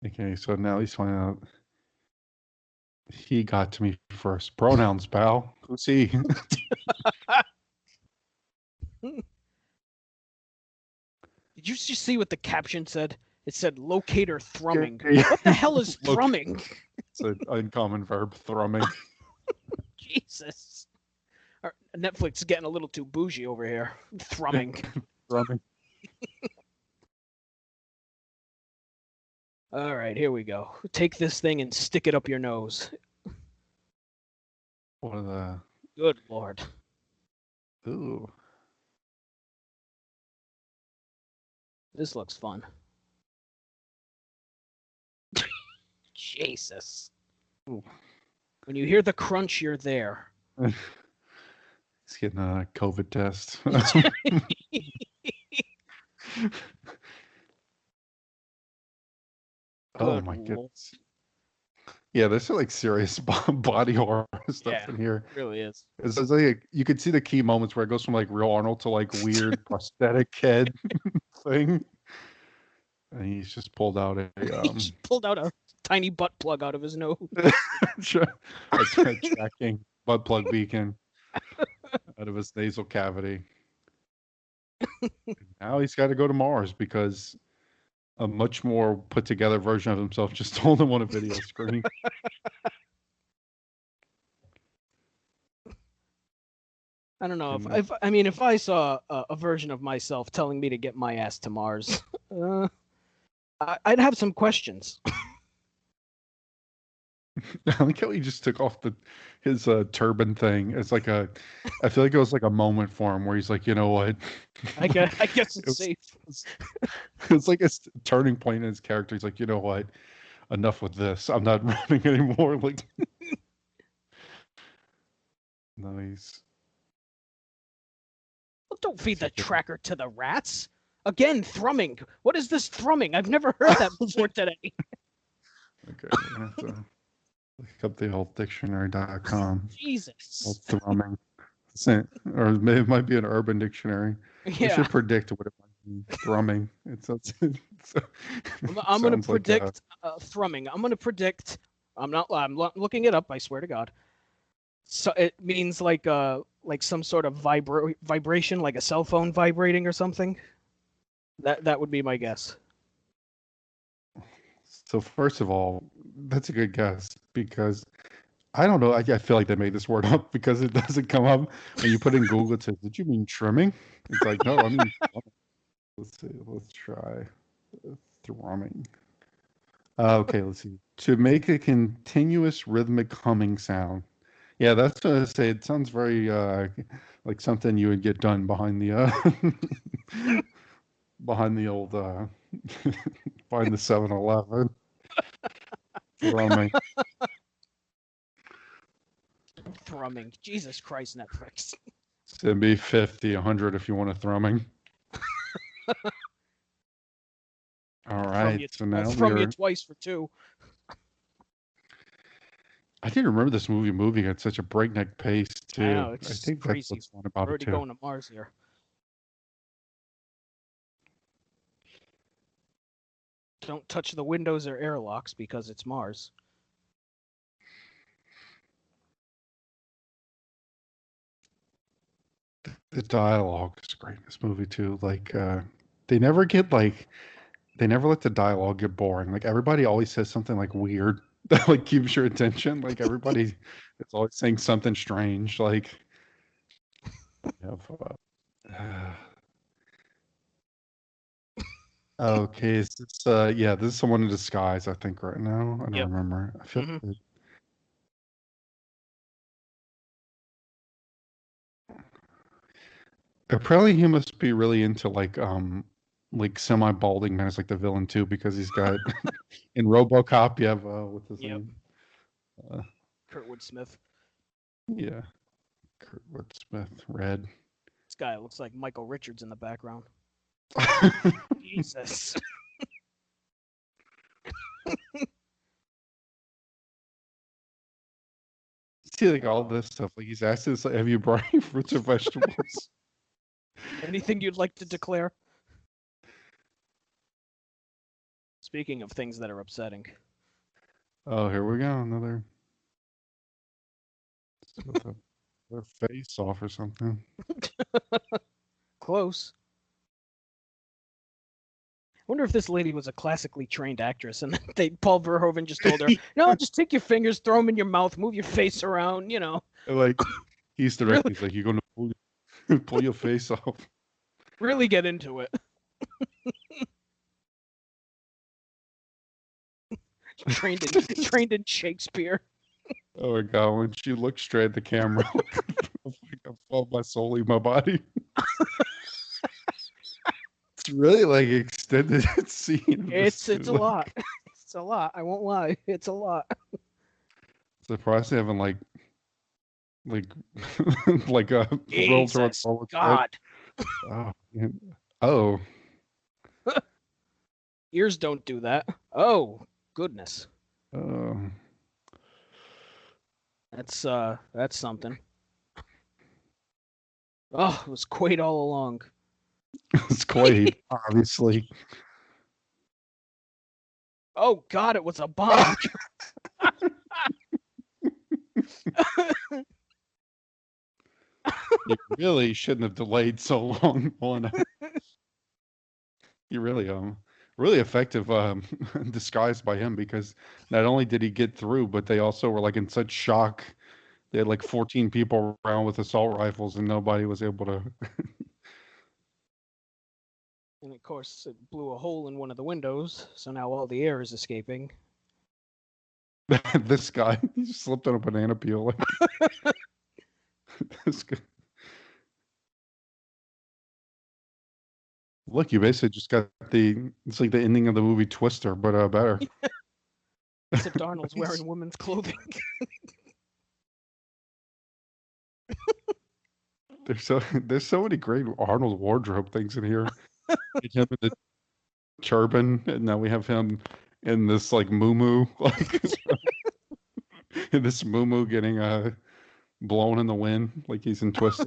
Okay, so now he's finding out he got to me first. Pronouns, pal. Who's he? Did you just see what the caption said? It said locator thrumming. What the hell is thrumming? It's an uncommon verb, thrumming. Jesus. Netflix is getting a little too bougie over here. Thrumming. Thrumming. All right, here we go. Take this thing and stick it up your nose. What are the... Good Lord. Ooh. This looks fun. Jesus. Ooh. When you hear the crunch, you're there. He's getting a COVID test. Oh my goodness. Yeah, there's like serious body horror stuff in here. It really is. It's like you could see the key moments where it goes from like real Arnold to like weird prosthetic head thing. And he's just pulled out a tiny butt plug out of his nose. a tracking butt plug beacon out of his nasal cavity. Now he's got to go to Mars because a much more put together version of himself just told him on a video screen. I don't know And, if I saw a version of myself telling me to get my ass to Mars, I'd have some questions. I like how he just took off his turban thing. It's like I feel like it was like a moment for him where he's like, you know what? I guess It it's was, safe. it's like a turning point in his character. He's like, you know what? Enough with this. I'm not running anymore. Like, nice. Well, don't feed the tracker to the rats. Again, thrumming. What is this thrumming? I've never heard that before today. Okay, we're gonna have to look up the old dictionary.com. Jesus. Old thrumming. Or it might be an urban dictionary. We Yeah. should predict what it might be. Thrumming. I'm going to predict thrumming. I'm going to predict. I'm looking it up. I swear to God. So it means like some sort of vibration, like a cell phone vibrating or something. That would be my guess. So first of all, that's a good guess because I don't know. I feel like they made this word up because it doesn't come up when you put in Google. It says, "Did you mean trimming?" It's like, no, I mean, let's see. Let's try thrumming. Okay, let's see. To make a continuous rhythmic humming sound. Yeah, that's what I say. It sounds very like something you would get done behind the behind the old behind the 7-Eleven. Thrumming. Thrumming. Jesus Christ, Netflix. It'd be 50, 100 if you want a thrumming. All right, so now thrum you twice for 2. I didn't remember this movie moving at such a breakneck pace too. I know, it's I think crazy. that's what's fun about We're already it too. going to Mars here. Don't touch the windows or airlocks because it's Mars. The dialogue is great in this movie too. Like they never let the dialogue get boring. Like everybody always says something like weird that like keeps your attention. Like everybody is always saying something strange. Like okay, is this yeah, this is someone in disguise, I think, right now. I don't remember. I feel apparently he must be really into like semi-balding men as like the villain too, because he's got in RoboCop you have what's his name? Kurtwood Smith. Yeah. Kurtwood Smith, Red. This guy looks like Michael Richards in the background. Jesus. See, like all this stuff. Like he's asked us, like, have you brought any fruits or vegetables? Anything you'd like to declare? Speaking of things that are upsetting. Oh, here we go. Another their face off or something. Close. I wonder if this lady was a classically trained actress and Paul Verhoeven just told her, no, just take your fingers, throw them in your mouth, move your face around, you know. Like he's directing, he's like, you're gonna pull your face off. Really get into it. trained in Shakespeare. Oh my god, when she looked straight at the camera, I felt my soul leave my body. It's really like extended scene. It's a lot. It's a lot. I won't lie. It's a lot. Surprised they haven't like like a Jesus God. Oh. Ears don't do that. Oh goodness. That's something. Oh, it was Quaid all along. It's Quaid, obviously. Oh God, it was a bomb. You really shouldn't have delayed so long on. You really really effective disguise by him because not only did he get through, but they also were like in such shock. They had like 14 people around with assault rifles, and nobody was able to. And of course, it blew a hole in one of the windows, so now all the air is escaping. This guy, he just slipped on a banana peel. Like, this guy. Look, you basically just got it's like the ending of the movie Twister, but better. Except Arnold's wearing women's clothing. There's so many great Arnold wardrobe things in here. Him in the turban, and now we have him in this like moo like in this moo getting blown in the wind like he's in Twister.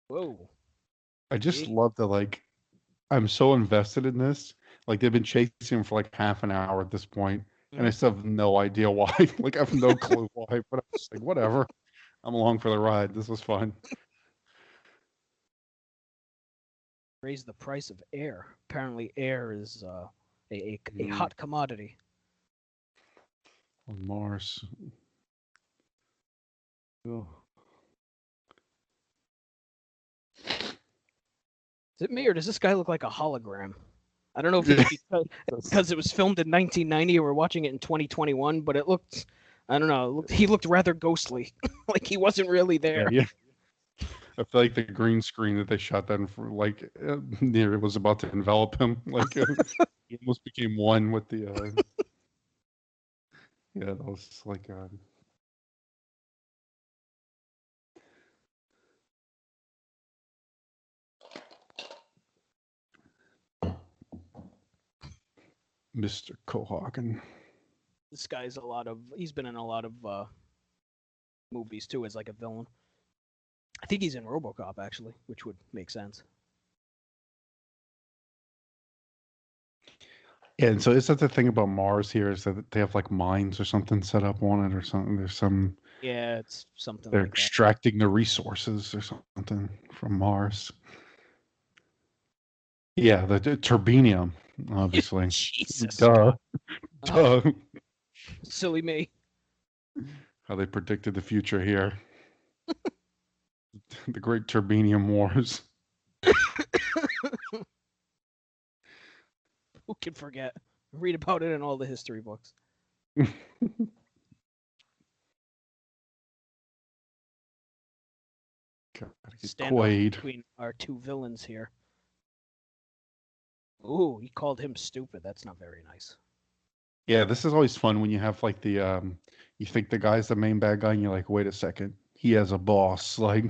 Whoa. I just Gee. love that like I'm so invested in this. Like they've been chasing him for like half an hour at this point, and I still have no idea why. Like I have no clue why, but I'm just like whatever. I'm along for the ride. This was fun. Raise the price of air. Apparently, air is a hot commodity. On Mars. Oh. Is it me or does this guy look like a hologram? I don't know if it's because it was filmed in 1990 or we're watching it in 2021, but it looked, I don't know, he looked rather ghostly, like he wasn't really there. Yeah. I feel like the green screen that they shot that in for, like near it was about to envelop him. Like he almost became one with the. Yeah, that was like. Mr. Cohagen. This guy's he's been in a lot of movies too as like a villain. I think he's in RoboCop actually, which would make sense. Yeah, and so is that the thing about Mars here is that they have like mines or something set up on it or something? There's some. Yeah, it's something They're like that. extracting the resources or something from Mars. Yeah, the turbinium, obviously. Jesus. Duh. Oh, Duh. silly me. How they predicted the future here. The Great Turbinium Wars. Who can forget? Read about it in all the history books. Standoff between our two villains here. Ooh, he called him stupid. That's not very nice. Yeah, this is always fun when you have like the you think the guy's the main bad guy and you're like, wait a second, he has a boss. Like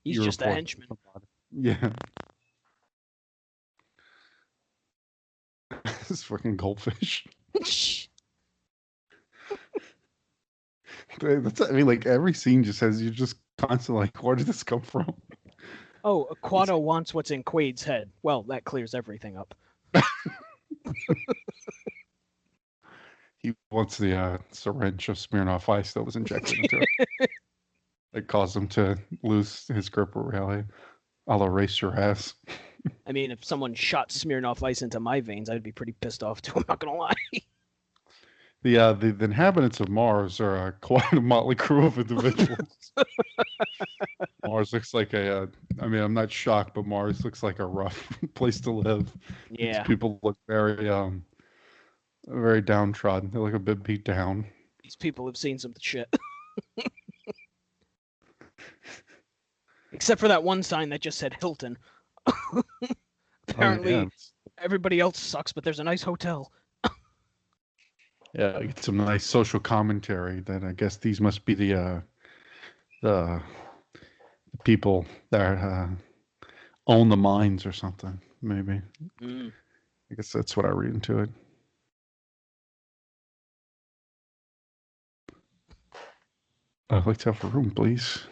he's just a henchman. Yeah. This fucking goldfish. That's, I mean, like every scene just says you're just constantly like, where did this come from? Oh, Kuato wants what's in Quaid's head. Well, that clears everything up. He wants the syringe of Smirnoff Ice that was injected into it. It caused him to lose his grip of reality. I'll erase your ass. I mean, if someone shot Smirnoff Ice into my veins, I'd be pretty pissed off too. I'm not gonna lie. The inhabitants of Mars are quite a motley crew of individuals. Mars looks like I mean, I'm not shocked, but Mars looks like a rough place to live. Yeah. These people look very downtrodden. They look a bit beat down. These people have seen some shit. Except for that one sign that just said Hilton. Apparently, everybody else sucks, but there's a nice hotel. Yeah, get some nice social commentary. That I guess these must be the people that own the mines or something. Maybe. I guess that's what I read into it. I'd like to have a room, please.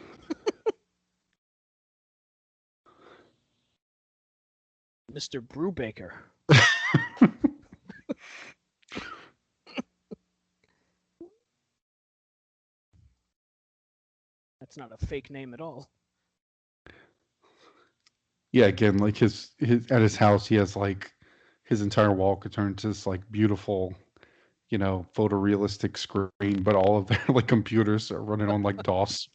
Mr. Brubaker. That's not a fake name at all. Yeah, again, like his at his house, he has like his entire wall could turn to this like beautiful, photorealistic screen, but all of their like computers are running on like DOS,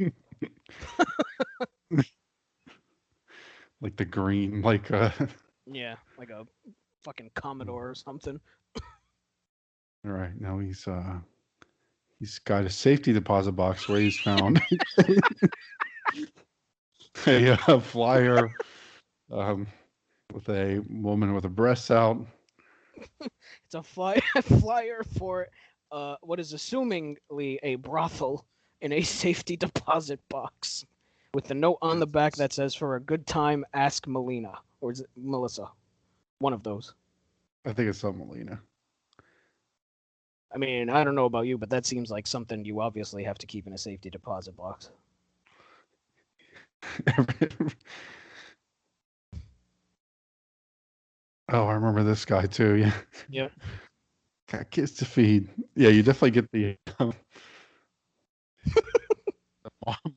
like the green, like Yeah, like a fucking Commodore or something. all right, now he's got a safety deposit box where he's found a flyer um, with a woman with her breasts out. It's a flyer for what is assumingly a brothel in a safety deposit box with the note on the back that says "For a good time, ask Melina," or is it Melissa? One of those. I think it's some Melina. I mean, I don't know about you, but that seems like something you obviously have to keep in a safety deposit box. Oh, I remember this guy too. Yeah, Yeah. got kids to feed. Yeah, you definitely get the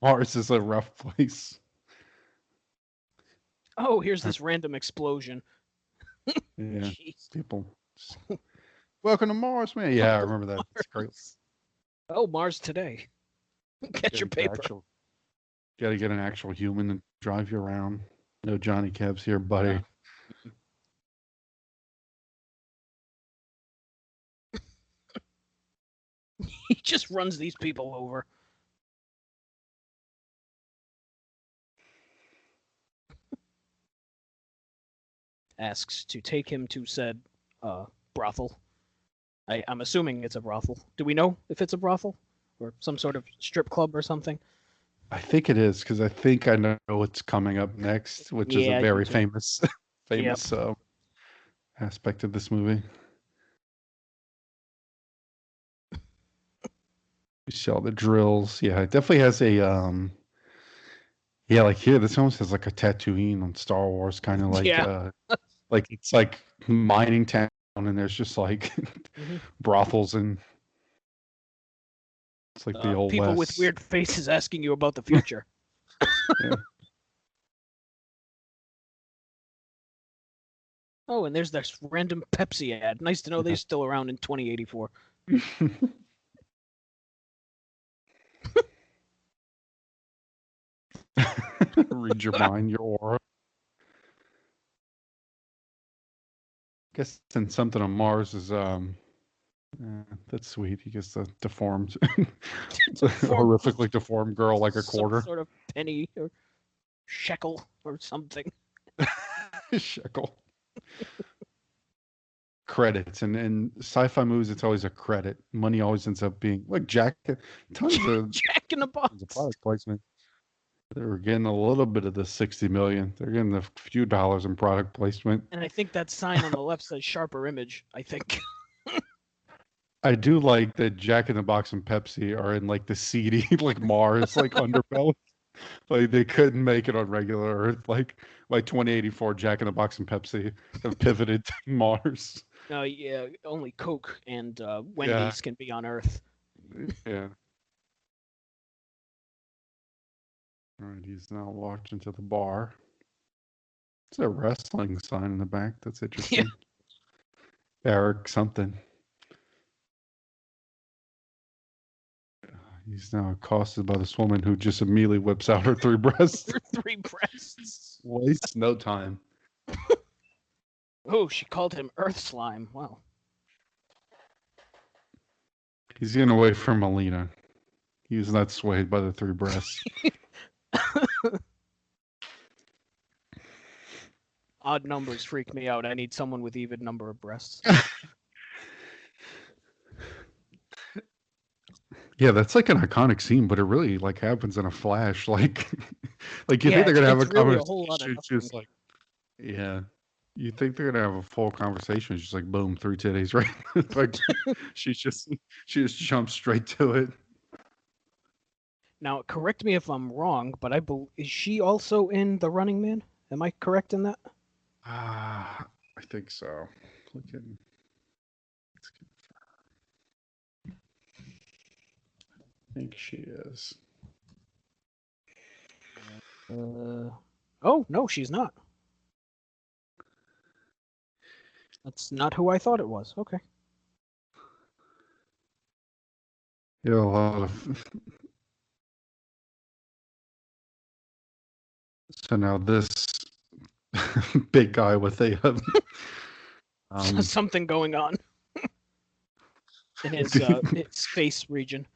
Mars is a rough place. Oh, here's this random explosion. Yeah, Jeez. people. Welcome to Mars, man. Yeah, I remember that. It's great. Oh, Mars today. Get your paper. Got to get an actual human to drive you around. No Johnnycabs here, buddy. He just runs these people over. Asks to take him to said brothel. I'm assuming it's a brothel. Do we know if it's a brothel or some sort of strip club or something? I think it is because I think I know what's coming up next, which is a Yeah, I do very too. famous, Yep. aspect of this movie. You see all the drills. Yeah, it definitely has a yeah, like here, this almost has like a Tatooine on Star Wars, kind of like Yeah. like it's like mining town, and there's just like brothels, and it's like the old People with west. weird faces asking you about the future. Yeah. Oh, and there's this random Pepsi ad. Nice to know they're still around in 2084. Read your mind, your aura. Guess then something on Mars is that's sweet. He gets a deformed, it's a horrifically deformed girl like a quarter. Some sort of penny or shekel or something. Shekel. Credits and sci-fi movies, it's always a credit. Money always ends up being like tons of Jack in the Box. product placement. They were getting a little bit of the 60 million. They're getting a few dollars in product placement. And I think that sign on the left says sharper image, I think. I do like that Jack in the Box and Pepsi are in like the seedy like Mars like underbelly. Like they couldn't make it on regular Earth. Like by 2084, Jack in the Box and Pepsi have pivoted to Mars. Yeah, only Coke and Wendy's Yeah. can be on Earth. Yeah. All right, he's now walked into the bar. It's a wrestling sign in the back. That's interesting. Eric something. He's now accosted by this woman who just immediately whips out her three breasts. Her three breasts. Wastes no time. Oh, she called him Earth Slime. Wow. He's getting away from Melina. He was not swayed by the three breasts. Odd numbers freak me out. I need someone with even number of breasts. Yeah, that's like an iconic scene, but it really like happens in a flash. Like you Yeah, think they're gonna have a it's really a conversation, whole lot of it's just like yeah. You think they're gonna have a full conversation, it's just like boom, three titties, right? Like she just jumps straight to it. Now, correct me if I'm wrong, but is she also in The Running Man? Am I correct in that? I think so. Let's I think she is. Oh no, she's not. That's not who I thought it was. Okay. Yeah, a lot of. So now this big guy with a Something going on in his face region.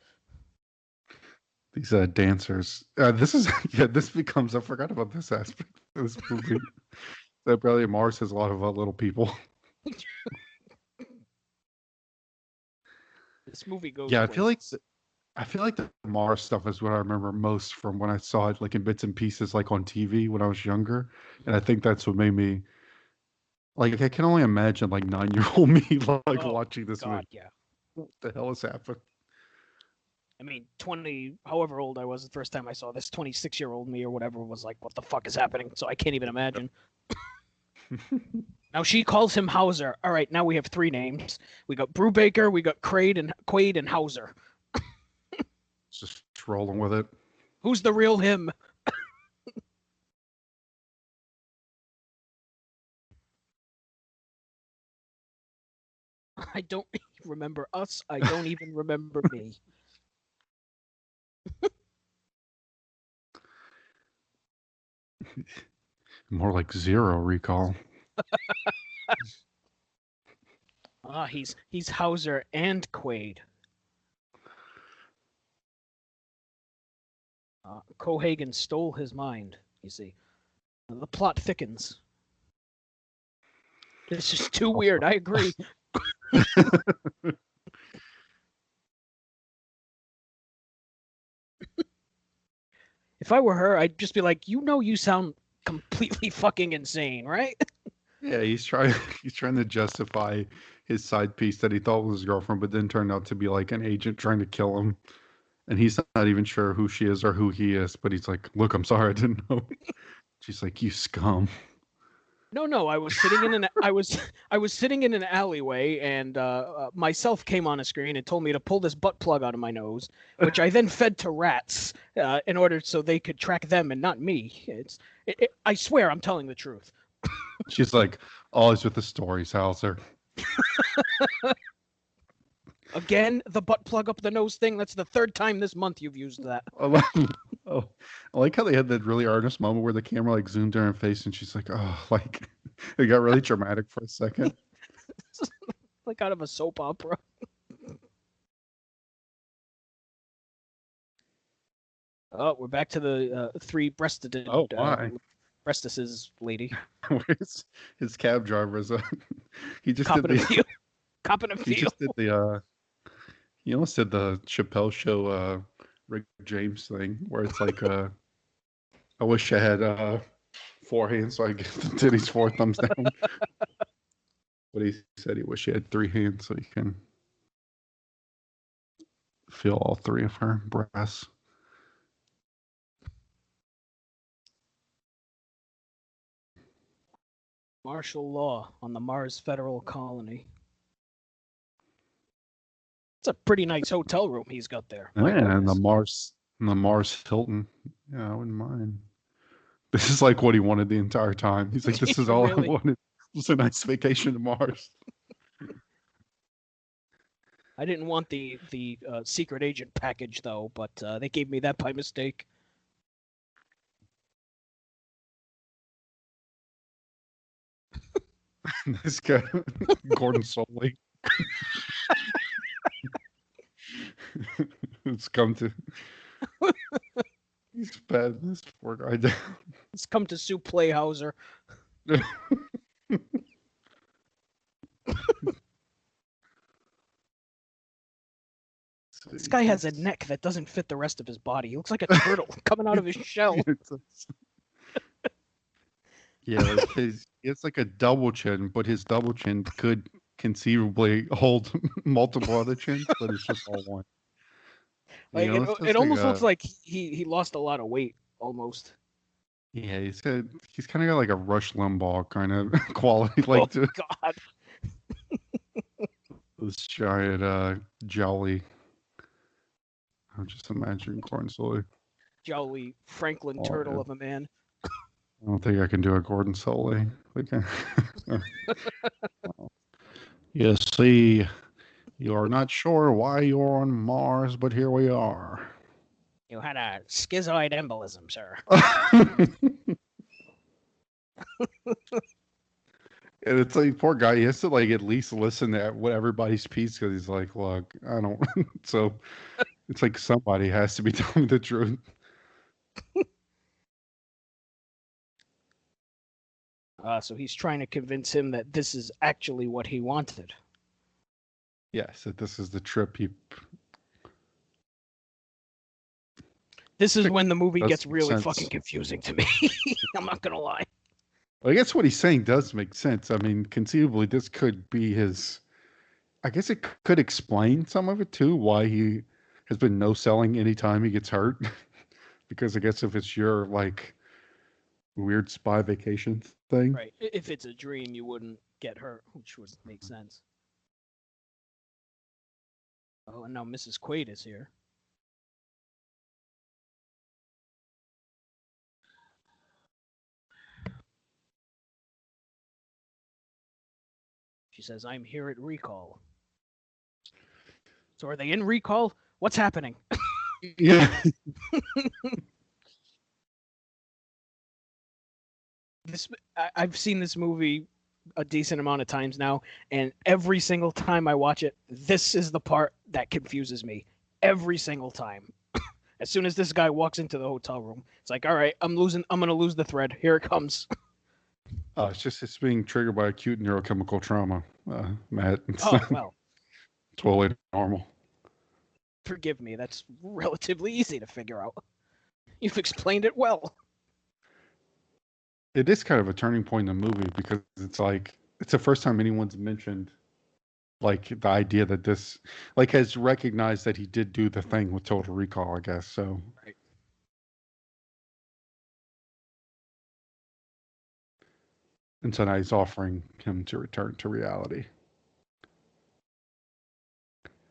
these dancers. This is this becomes. I forgot about this aspect of this movie. That Bradley Mars has a lot of little people. This movie goes Yeah, places. I feel like the Mars stuff is what I remember most from when I saw it, like in bits and pieces, like on TV when I was younger, and I think that's what made me like. I can only imagine like 9-year-old me like Oh watching this movie. God, yeah. What the hell has happened? I mean, 20, however old I was the first time I saw this, 26-year-old me or whatever was like, what the fuck is happening? So I can't even imagine. Now she calls him Hauser. All right, now we have 3 names. We got Brubaker, we got Quaid, and Hauser. Just rolling with it. Who's the real him? I don't remember us. I don't even remember me. More like Zero Recall. He's Hauser and Quaid. Cohagen stole his mind, you see. The plot thickens. It's just too weird. I agree. If I were her, I'd just be like, you sound completely fucking insane, right? Yeah, he's trying he's trying to justify his side piece that he thought was his girlfriend, but then turned out to be like an agent trying to kill him. And he's not even sure who she is or who he is, but he's like, "Look, I'm sorry, I didn't know." She's like, "You scum." No. I was sitting in an alleyway, and myself came on a screen and told me to pull this butt plug out of my nose, which I then fed to rats in order so they could track them and not me. I swear I'm telling the truth. She's like, "Always with the stories, Hauser." Again, the butt plug up the nose thing. That's the 3rd time this month you've used that. Oh, I like how they had that really earnest moment where the camera like zoomed in her face and she's like, "Oh," like it got really dramatic for a second. Like out of a soap opera. Oh, we're back to the 3-breasted Oh my. breastises lady. Where's his cab driver? He just Copping did a feel. the Copping a he feel. just did the he almost did the Chappelle show Rick James thing where it's like I wish I had 4 hands so I give the titties 4 thumbs down. But he said he wish he had 3 hands so he can feel all 3 of her breasts. Martial law on the Mars federal colony. It's a pretty nice hotel room he's got there. Yeah, and the Mars Hilton. Yeah, I wouldn't mind. This is like what he wanted the entire time. He's like, this is all Really? I wanted. Just a nice vacation to Mars. I didn't want the secret agent package though, but they gave me that by mistake. This guy, Gordon Soley. It's come to. He's bad. This poor guy down. It's come to Sue Playhouser. This guy has a neck that doesn't fit the rest of his body. He looks like a turtle coming out of his shell. Yeah, like it's like a double chin, but his double chin could conceivably hold multiple other chins, but it's just all one. Like Yeah, it almost looks like he lost a lot of weight almost. Yeah, he's kind of got like a Rush Limbaugh kind of quality, like Oh God. this giant jolly. I'm just imagining Gordon Soley. Jolly Franklin turtle of a man. I don't think I can do a Gordon Soley. You see, you are not sure why you're on Mars, but here we are. You had a schizoid embolism, sir. And it's like, poor guy, he has to like at least listen to what everybody's piece because he's like, look, I don't. So it's like somebody has to be telling me the truth. So he's trying to convince him that this is actually what he wanted. Yes, that this is the trip he. This is when the movie Does gets make really sense. fucking confusing to me. I'm not gonna lie. Well, I guess what he's saying does make sense. I mean, conceivably, this could be his. I guess it could explain some of it too, why he has been no selling anytime he gets hurt. Because I guess if it's your like weird spy vacation thing, Right. If it's a dream, you wouldn't get hurt, which would make sense. Oh, and now Mrs. Quaid is here. She says, I'm here at Recall. So are they in Recall? What's happening? yeah, I've seen this movie a decent amount of times now, and every single time I watch it, this is the part that confuses me. Every single time. As soon as this guy walks into the hotel room, it's like, all right, I'm gonna lose the thread. Here it comes. it's being triggered by acute neurochemical trauma, Matt. It's Oh, well, totally normal. forgive me. That's relatively easy to figure out. You've explained it well. It is kind of a turning point in the movie because it's like it's the first time anyone's mentioned like the idea that this like has recognized that he did do the thing with Total Recall, I guess. So Right. and so now he's offering him to return to reality.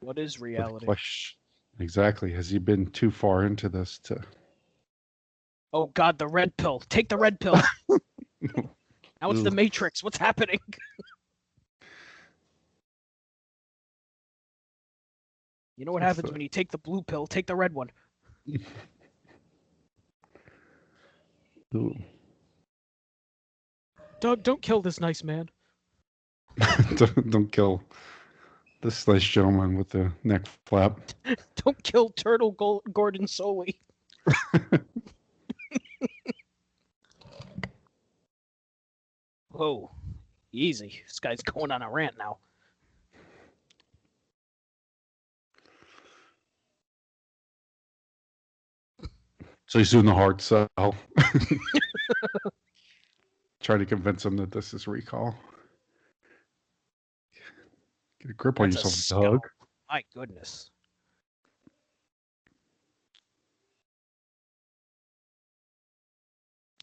What is But the reality? question exactly, has he been too far into this to Oh God, the red pill. Take the red pill. Now it's the Ugh. Matrix. What's happening? You know what happens when you take the blue pill? Take the red one. Ooh. Doug, don't kill this nice man. Don't kill this nice gentleman with the neck flap. Don't kill Turtle Gordon Soley. Whoa, easy. This guy's going on a rant now. So he's doing the hard sell. Trying to convince him that this is Recall. Get a grip on That's a yourself, skull. Doug. My goodness.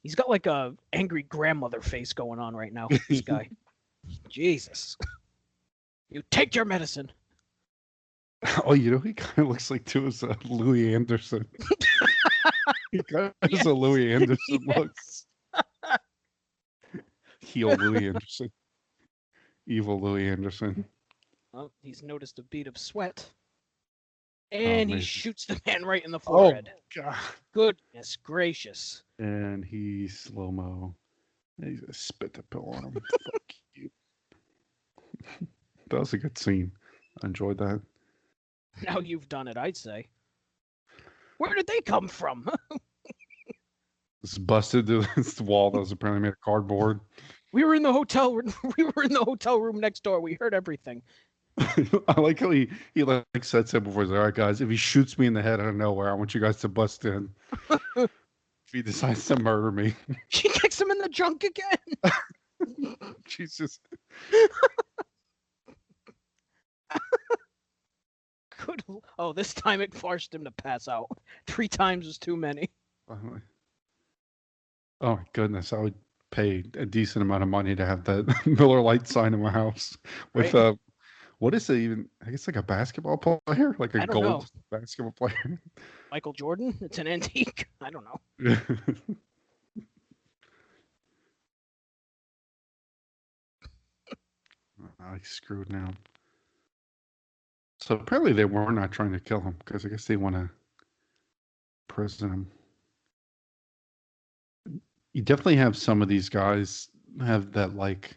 He's got like a angry grandmother face going on right now. This guy. Jesus. You take your medicine. Oh, you know, he kind of looks like too is Louis Anderson. He kind of has a Louis Anderson look. Heel Louis Anderson. Evil Louis Anderson. Oh, he's noticed a bead of sweat. And he amazing. shoots the man right in the forehead. God. Goodness gracious. And he's slow-mo. And he's gonna spit the pill on him. Fuck you. That was a good scene. I enjoyed that. Now you've done it, I'd say. Where did they come from? This busted through this wall that was apparently made of cardboard. We were in the hotel. We were in the hotel room next door. We heard everything. I like how he like sets up before he's like, all right, guys, if he shoots me in the head out of nowhere, I want you guys to bust in. If he decides to murder me. She kicks him in the junk again. Jesus. Good. Oh, this time it forced him to pass out. 3 times was too many. Oh my goodness. I would pay a decent amount of money to have that Miller Lite sign in my house with Right. what is it even? I guess like a basketball player, like a I don't gold know. basketball player. Michael Jordan? It's an antique. I don't know. like screwed now. So apparently they were not trying to kill him because I guess they want to prison him. You definitely have some of these guys have that like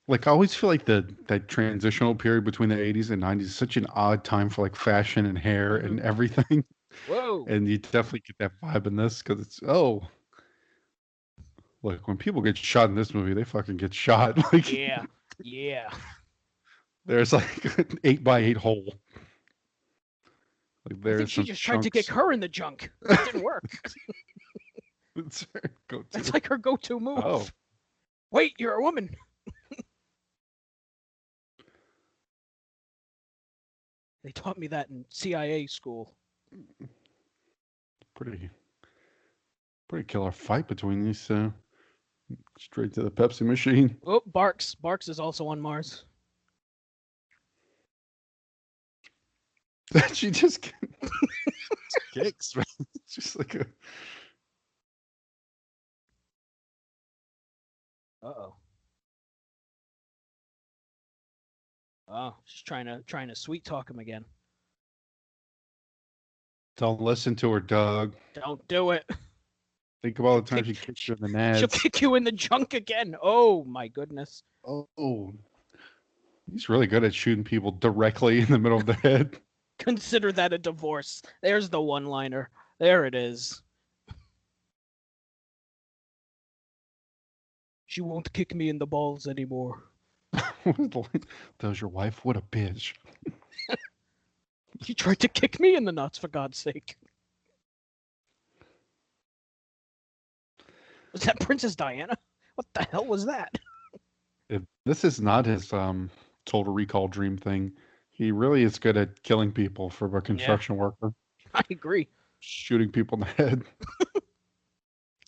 I always feel like that transitional period between the 80s and 90s is such an odd time for like fashion and hair and everything. Whoa. And you definitely get that vibe in this because it's like when people get shot in this movie, they fucking get shot. Like Yeah. there's like an 8x8 hole. Like I think there's she some just tried to chunks. kick her in the junk. It didn't work. It's her go-to. That's like her go-to move. Oh. Wait, you're a woman. They taught me that in CIA school. Pretty killer fight between these two. Straight to the Pepsi machine. Oh, Barks. Barks is also on Mars. She just kicks, right? It's just like a. Uh-oh. Oh, she's trying to sweet talk him again. Don't listen to her, Doug. Don't do it. Think of all the times she kicks you in the nads. She'll kick you in the junk again. Oh my goodness. Oh, he's really good at shooting people directly in the middle of the head. Consider that a divorce. There's the one-liner. There it is. She won't kick me in the balls anymore. That was your wife? What a bitch. She tried to kick me in the nuts, for God's sake. Was that Princess Diana? What the hell was that? This is not his Total Recall dream thing. He really is good at killing people for a construction worker. I agree. Shooting people in the head.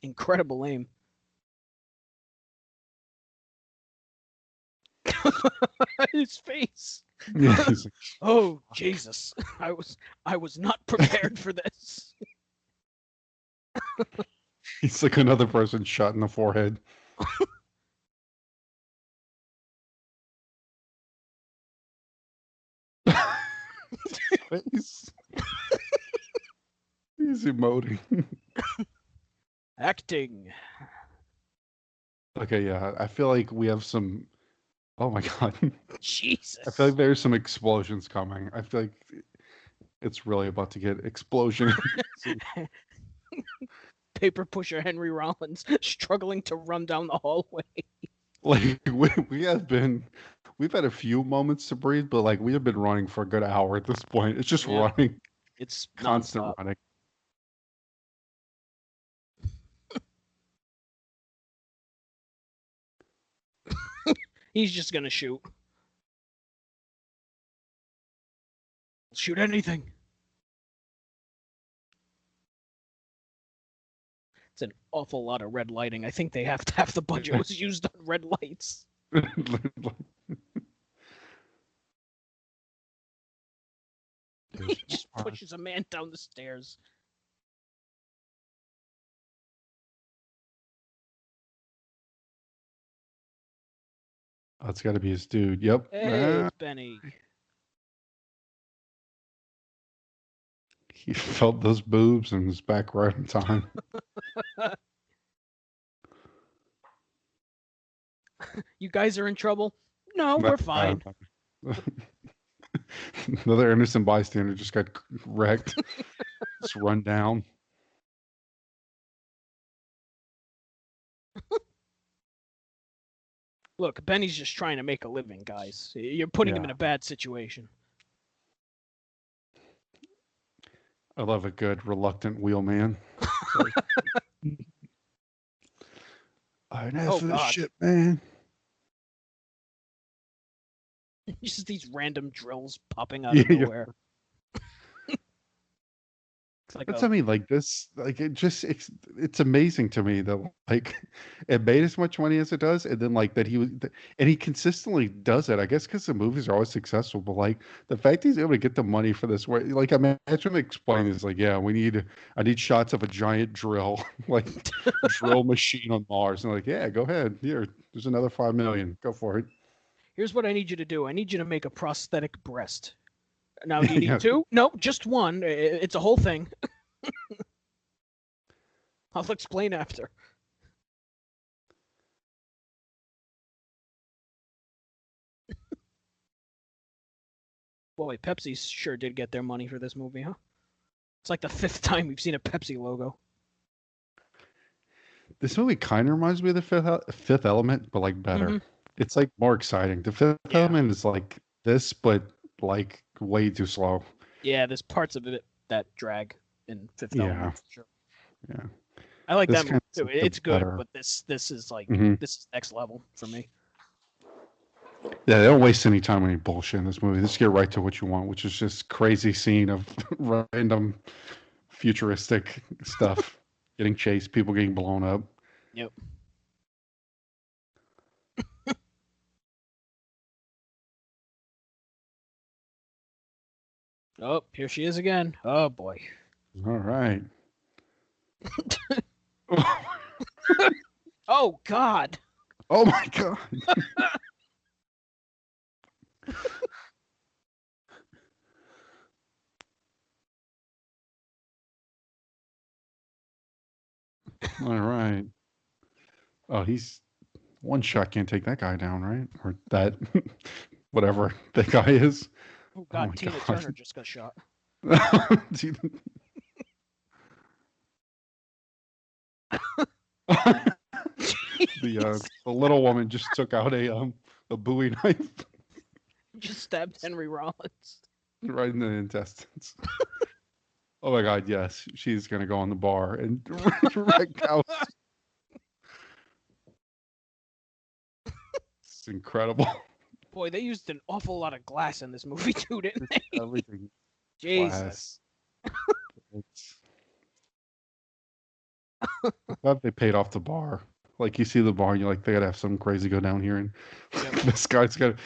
Incredible aim. His face. Yeah, he's like, Oh Jesus! I was not prepared for this. he's like another person shot in the forehead. He's emoting. Acting. Okay, yeah. I feel like we have some. Oh my god. Jesus. I feel like there's some explosions coming. I feel like it's really about to get explosion. Paper pusher Henry Rollins struggling to run down the hallway. Like we've had a few moments to breathe, but like we have been running for a good hour at this point. It's just running, It's constant nonstop. running. He's just gonna shoot. Shoot anything. It's an awful lot of red lighting. I think they have to have the budget was used on red lights. He just pushes a man down the stairs. Oh, it's got to be his dude. Yep. Hey, it's Benny. He felt those boobs and was back right in time. You guys are in trouble? No, we're fine. Another innocent bystander just got wrecked. Just run down. Look, Benny's just trying to make a living, guys. You're putting him in a bad situation. I love a good reluctant wheelman. I'd ask for this shit, man. Just these random drills popping out of nowhere. That's I mean, like this, like it's amazing to me that like it made as much money as it does, and then like that and he consistently does it. I guess because the movies are always successful, but like the fact he's able to get the money for this, way, like I imagine explaining is like, yeah, I need shots of a giant drill, like drill machine on Mars, and like, yeah, go ahead, there's another $5 million, go for it. Here's what I need you to do. I need you to make a prosthetic breast. Now, do you need Yeah. two? No, just one. It's a whole thing. I'll explain after. Boy, Pepsi sure did get their money for this movie, huh? It's like the 5th time we've seen a Pepsi logo. This movie kind of reminds me of the Fifth Element, but like better. Mm-hmm. It's like more exciting. The Fifth Yeah. Element is like this, but like way too slow. Yeah, there's parts of it that drag in Fifth Element. For sure. Yeah. I like This that movie too. kind of It's good, better. but this is like Mhm. this is next level for me. Yeah, they don't waste any time on any bullshit in this movie. Just get right to what you want, which is just crazy scene of random futuristic stuff, getting chased, people getting blown up. Yep. Oh, here she is again. Oh boy. All right. Oh God. Oh my god. All right. Oh, he's one shot can't take that guy down, right? Or that whatever that guy is. Oh Oh my God. Tina God. Turner just got shot. The little woman just took out a Bowie knife Just stabbed Henry Rollins. right in the intestines. Oh my God, yes, she's gonna go on the bar and wreck house. It's incredible. Boy, they used an awful lot of glass in this movie too, didn't they? Everything. Jesus. It's... I thought they paid off the bar. Like you see the bar, and you're like, they gotta have some crazy go down here, and Yep. this guy's gonna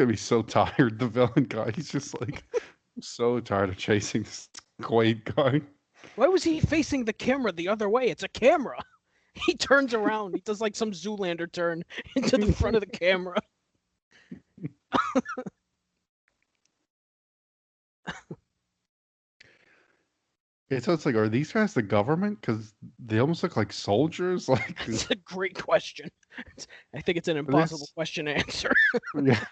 be so tired. The villain guy, he's just like so tired of chasing this Quaid guy. Why was he facing the camera the other way? It's a camera. He turns around. He does like some Zoolander turn into the front of the camera. So it's like, are these guys the government? Because they almost look like soldiers. Like, It's a great question. I think it's an impossible question to answer. yeah.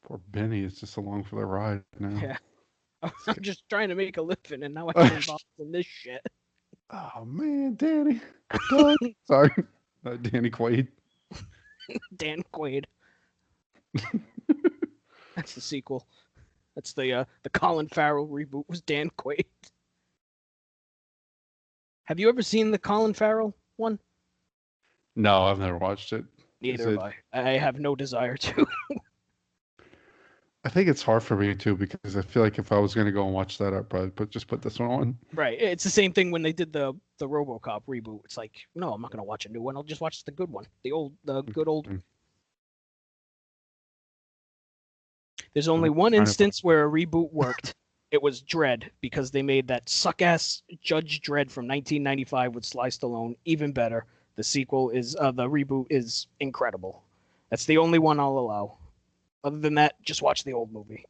Poor Benny is just along for the ride now. Yeah. I'm just trying to make a living, and now I get involved in this shit. Oh man, Danny. Doug. Sorry, Danny Quaid. Dan Quaid. That's the sequel. That's the Colin Farrell reboot. Was Dan Quaid? Have you ever seen the Colin Farrell one? No, I've never watched it. Neither have I. I have no desire to. I think it's hard for me too because I feel like if I was gonna go and watch that, I'd probably just put this one on. Right. It's the same thing when they did the RoboCop reboot. It's like, no, I'm not gonna watch a new one. I'll just watch the good one. The good old. There's only one instance where a reboot worked. It was Dredd, because they made that suck-ass Judge Dredd from 1995 with Sly Stallone even better. The sequel is the reboot is incredible. That's the only one I'll allow. Other than that, just watch the old movie.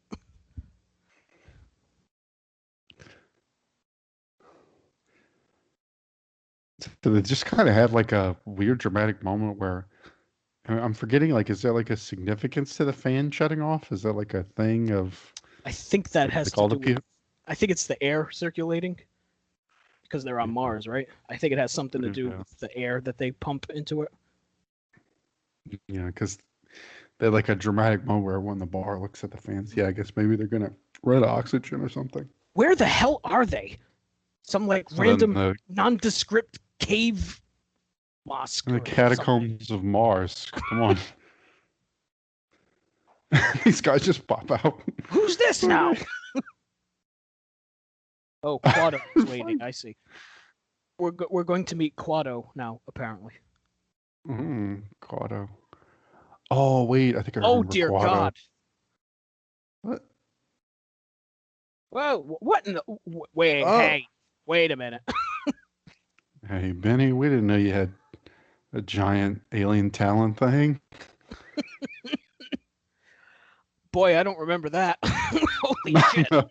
So they just kind of had like a weird dramatic moment where I'm forgetting, like, is there like a significance to the fan shutting off? Is there like a thing of? I think that has like to all do the people? with. I think it's the air circulating, because they're on Mars, right? I think it has something to do with the air that they pump into it. Yeah, because they had like a dramatic moment where everyone in the bar looks at the fans. Yeah, I guess maybe they're gonna run out of oxygen or something. Where the hell are they? Some like random nondescript cave mosque. The catacombs of Mars. Come on. These guys just pop out. Who's this now? Oh, Kuato is waiting. I see. We're going to meet Kuato now, apparently. Kuato. Oh wait, I think I remember. Oh dear Kuato. God. What? Whoa! What in the? Wait, Oh. hey, wait a minute. Hey Benny, we didn't know you had a giant alien talon thing. Boy, I don't remember that. Holy shit. No.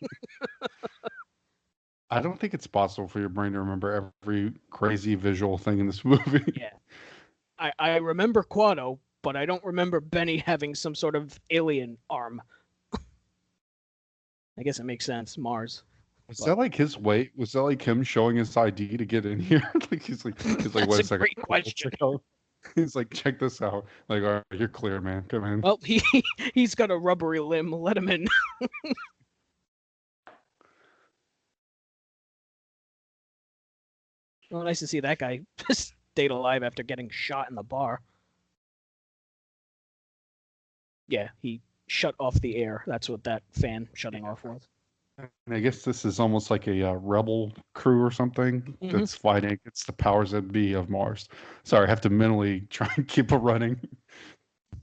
I don't think it's possible for your brain to remember every crazy visual thing in this movie. Yeah. I remember Kuato, but I don't remember Benny having some sort of alien arm. I guess it makes sense. Mars. Was that like his weight? Was that like him showing his ID to get in here? he's like, That's wait a a second. great question. He's like, check this out. Like, all right, you're clear, man. Come in. Well, he's got a rubbery limb. Let him in. Well, nice to see that guy stayed alive after getting shot in the bar. Yeah, he shut off the air. That's what that fan shutting off was. And I guess this is almost like a rebel crew or something that's fighting against the powers that be of Mars. Sorry, I have to mentally try and keep it running,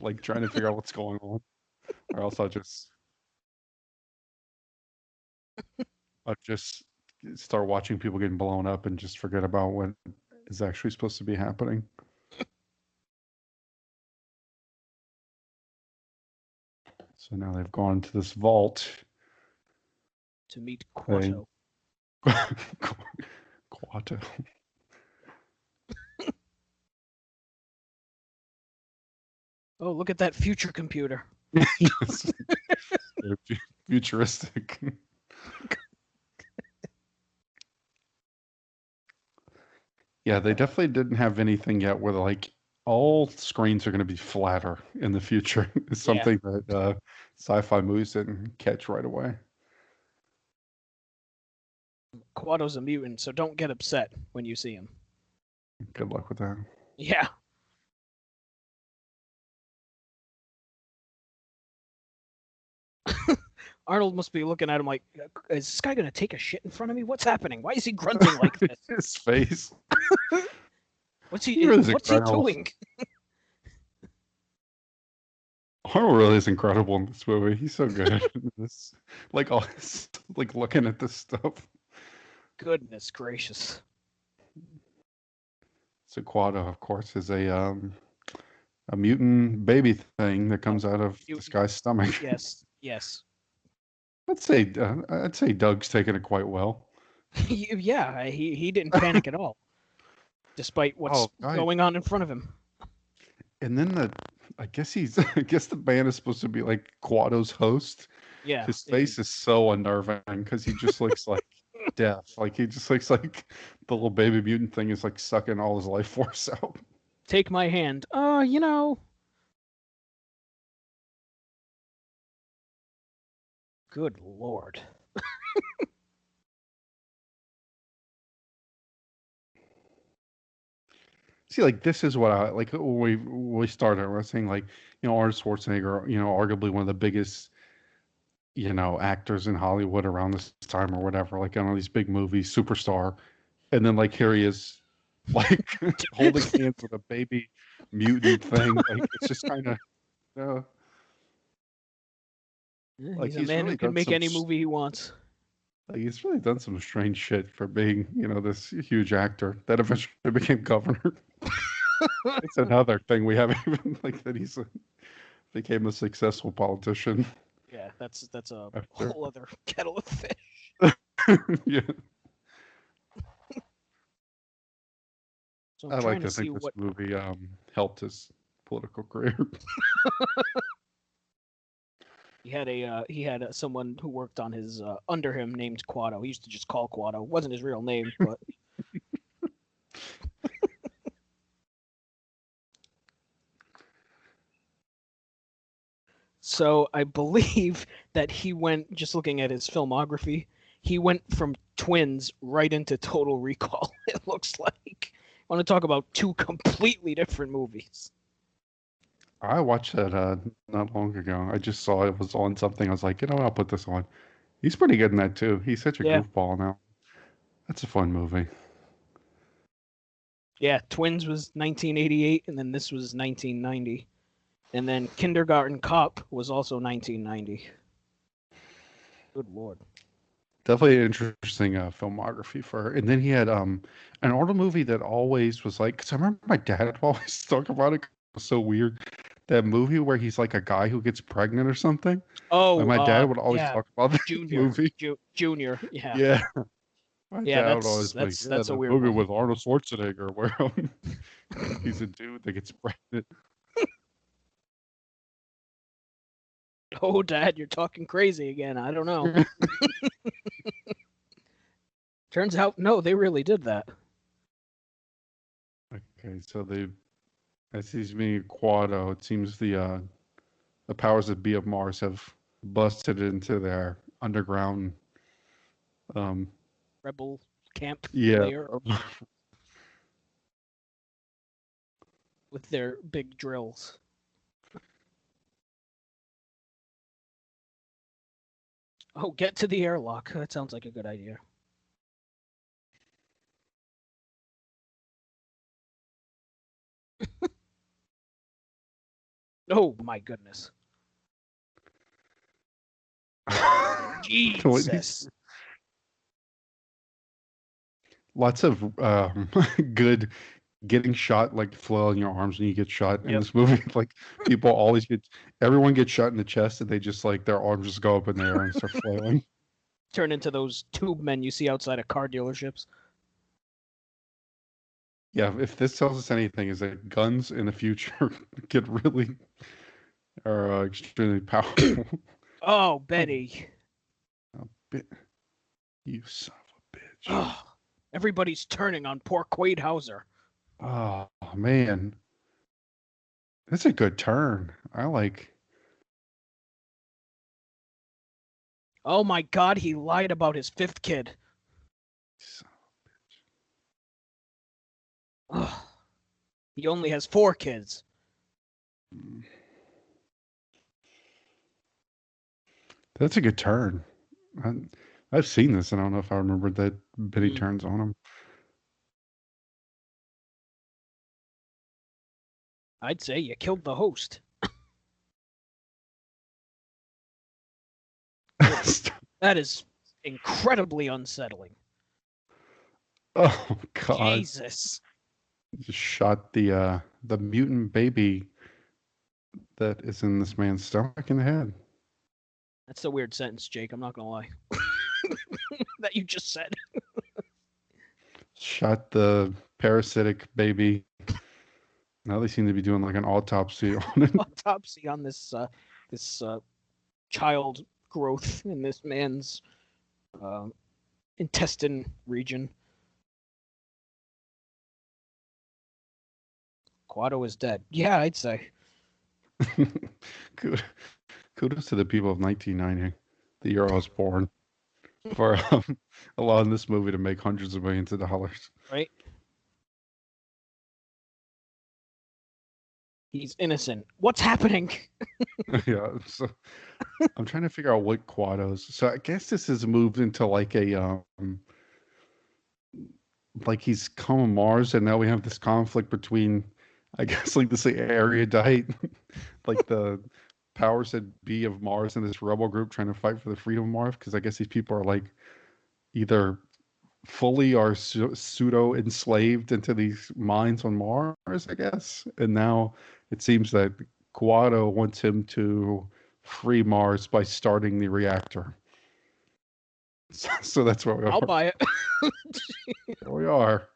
like trying to figure out what's going on, or else I'll just start watching people getting blown up and just forget about what is actually supposed to be happening. So now they've gone to this vault to meet Kuato. Kuato. Oh, look at that future computer. Yes. Futuristic. Yeah, they definitely didn't have anything yet where like all screens are going to be flatter in the future. It's something that sci-fi movies didn't catch right away. Kuato's a mutant, so don't get upset when you see him. Good luck with that. Yeah. Arnold must be looking at him like, is this guy going to take a shit in front of me? What's happening? Why is he grunting like this? His face. What's he doing? Arnold really is incredible in this movie. He's so good at this. Like all this, like looking at this stuff. Goodness gracious. So Kuato, of course, is a mutant baby thing that comes out of this guy's stomach. Yes, yes. I'd say Doug's taking it quite well. Yeah, he didn't panic at all, despite what's going on in front of him. And then I guess the band is supposed to be like Kuato's host. Yeah. His face is so unnerving because he just looks like death. Like he just looks like the little baby mutant thing is like sucking all his life force out. Take my hand. Good Lord. See, like this is what I like when we started. We're saying like, Arnold Schwarzenegger, arguably one of the biggest, actors in Hollywood around this time or whatever, like on these big movies, superstar, and then like here he is, like holding hands with a baby mutant thing. Like it's just kind of, like he's a man who can make any movie he wants. Like he's really done some strange shit for being, this huge actor that eventually became governor. It's another thing we haven't even like that he's became a successful politician. Yeah, that's a whole other kettle of fish. Yeah. So I like to think this movie helped his political career. He had someone who worked on his under him named Kuato. He used to just call Kuato. It wasn't his real name, but so I believe that he went, just looking at his filmography, he went from Twins right into Total Recall. It looks like. I want to talk about two completely different movies. I watched that not long ago. I just saw it was on something. I was like, I'll put this on. He's pretty good in that too. He's such a goofball now. That's a fun movie. Yeah, Twins was 1988, and then this was 1990. And then Kindergarten Cop was also 1990. Good Lord. Definitely an interesting filmography for her. And then he had an Arnold movie that always was like, because I remember my dad would always talk about it. 'Cause it was so weird. That movie where he's like a guy who gets pregnant or something. Like Oh, my dad would always yeah, talk about this Junior, movie. Junior. Yeah, Yeah, my yeah. dad would always be like, yeah, That's a the weird movie one. with Arnold Schwarzenegger where he's a dude that gets pregnant. Oh, Dad, you're talking crazy again. I don't know. Turns out, no, they really did that. Okay, so as he's being Kuato, it seems the powers that be of Mars have busted into their underground. Um, Rebel camp yeah, layer with their big drills. Oh, get to the airlock. That sounds like a good idea. Oh my goodness. Jesus. lots of good getting shot, like flailing your arms when you get shot in Yep. this movie. Like people always everyone gets shot in the chest, and they just like their arms just go up in the air and start flailing. Turn into those tube men you see outside of car dealerships. Yeah, if this tells us anything, is that guns in the future get really are extremely powerful. Oh, Betty. You son of a bitch. Oh, everybody's turning on poor Quaid Hauser. Oh man, that's a good turn. I like. Oh my God, he lied about his fifth kid. Ugh. He only has 4 kids. That's a good turn. I've seen this, and I don't know if I remember that many turns on him. I'd say you killed the host. That is incredibly unsettling. Oh God! Jesus. Just shot the mutant baby that is in this man's stomach in the head. That's a weird sentence, Jake. I'm not gonna lie. That you just said. Shot the parasitic baby. Now they seem to be doing like an autopsy on it. Autopsy on this child growth in this man's intestine region. Kuato is dead. Yeah, I'd say. Kudos to the people of 1990, the year I was born, for allowing this movie to make hundreds of millions of dollars. Right? He's innocent. What's happening? Yeah, so I'm trying to figure out what Kuato's. So I guess this has moved into like a like he's come on Mars, and now we have this conflict between, I guess, like this erudite, like the powers that be of Mars and this rebel group trying to fight for the freedom of Mars. Because I guess these people are like either fully or pseudo enslaved into these mines on Mars, I guess. And now it seems that Kuato wants him to free Mars by starting the reactor. So that's where we are. I'll buy it. There we are.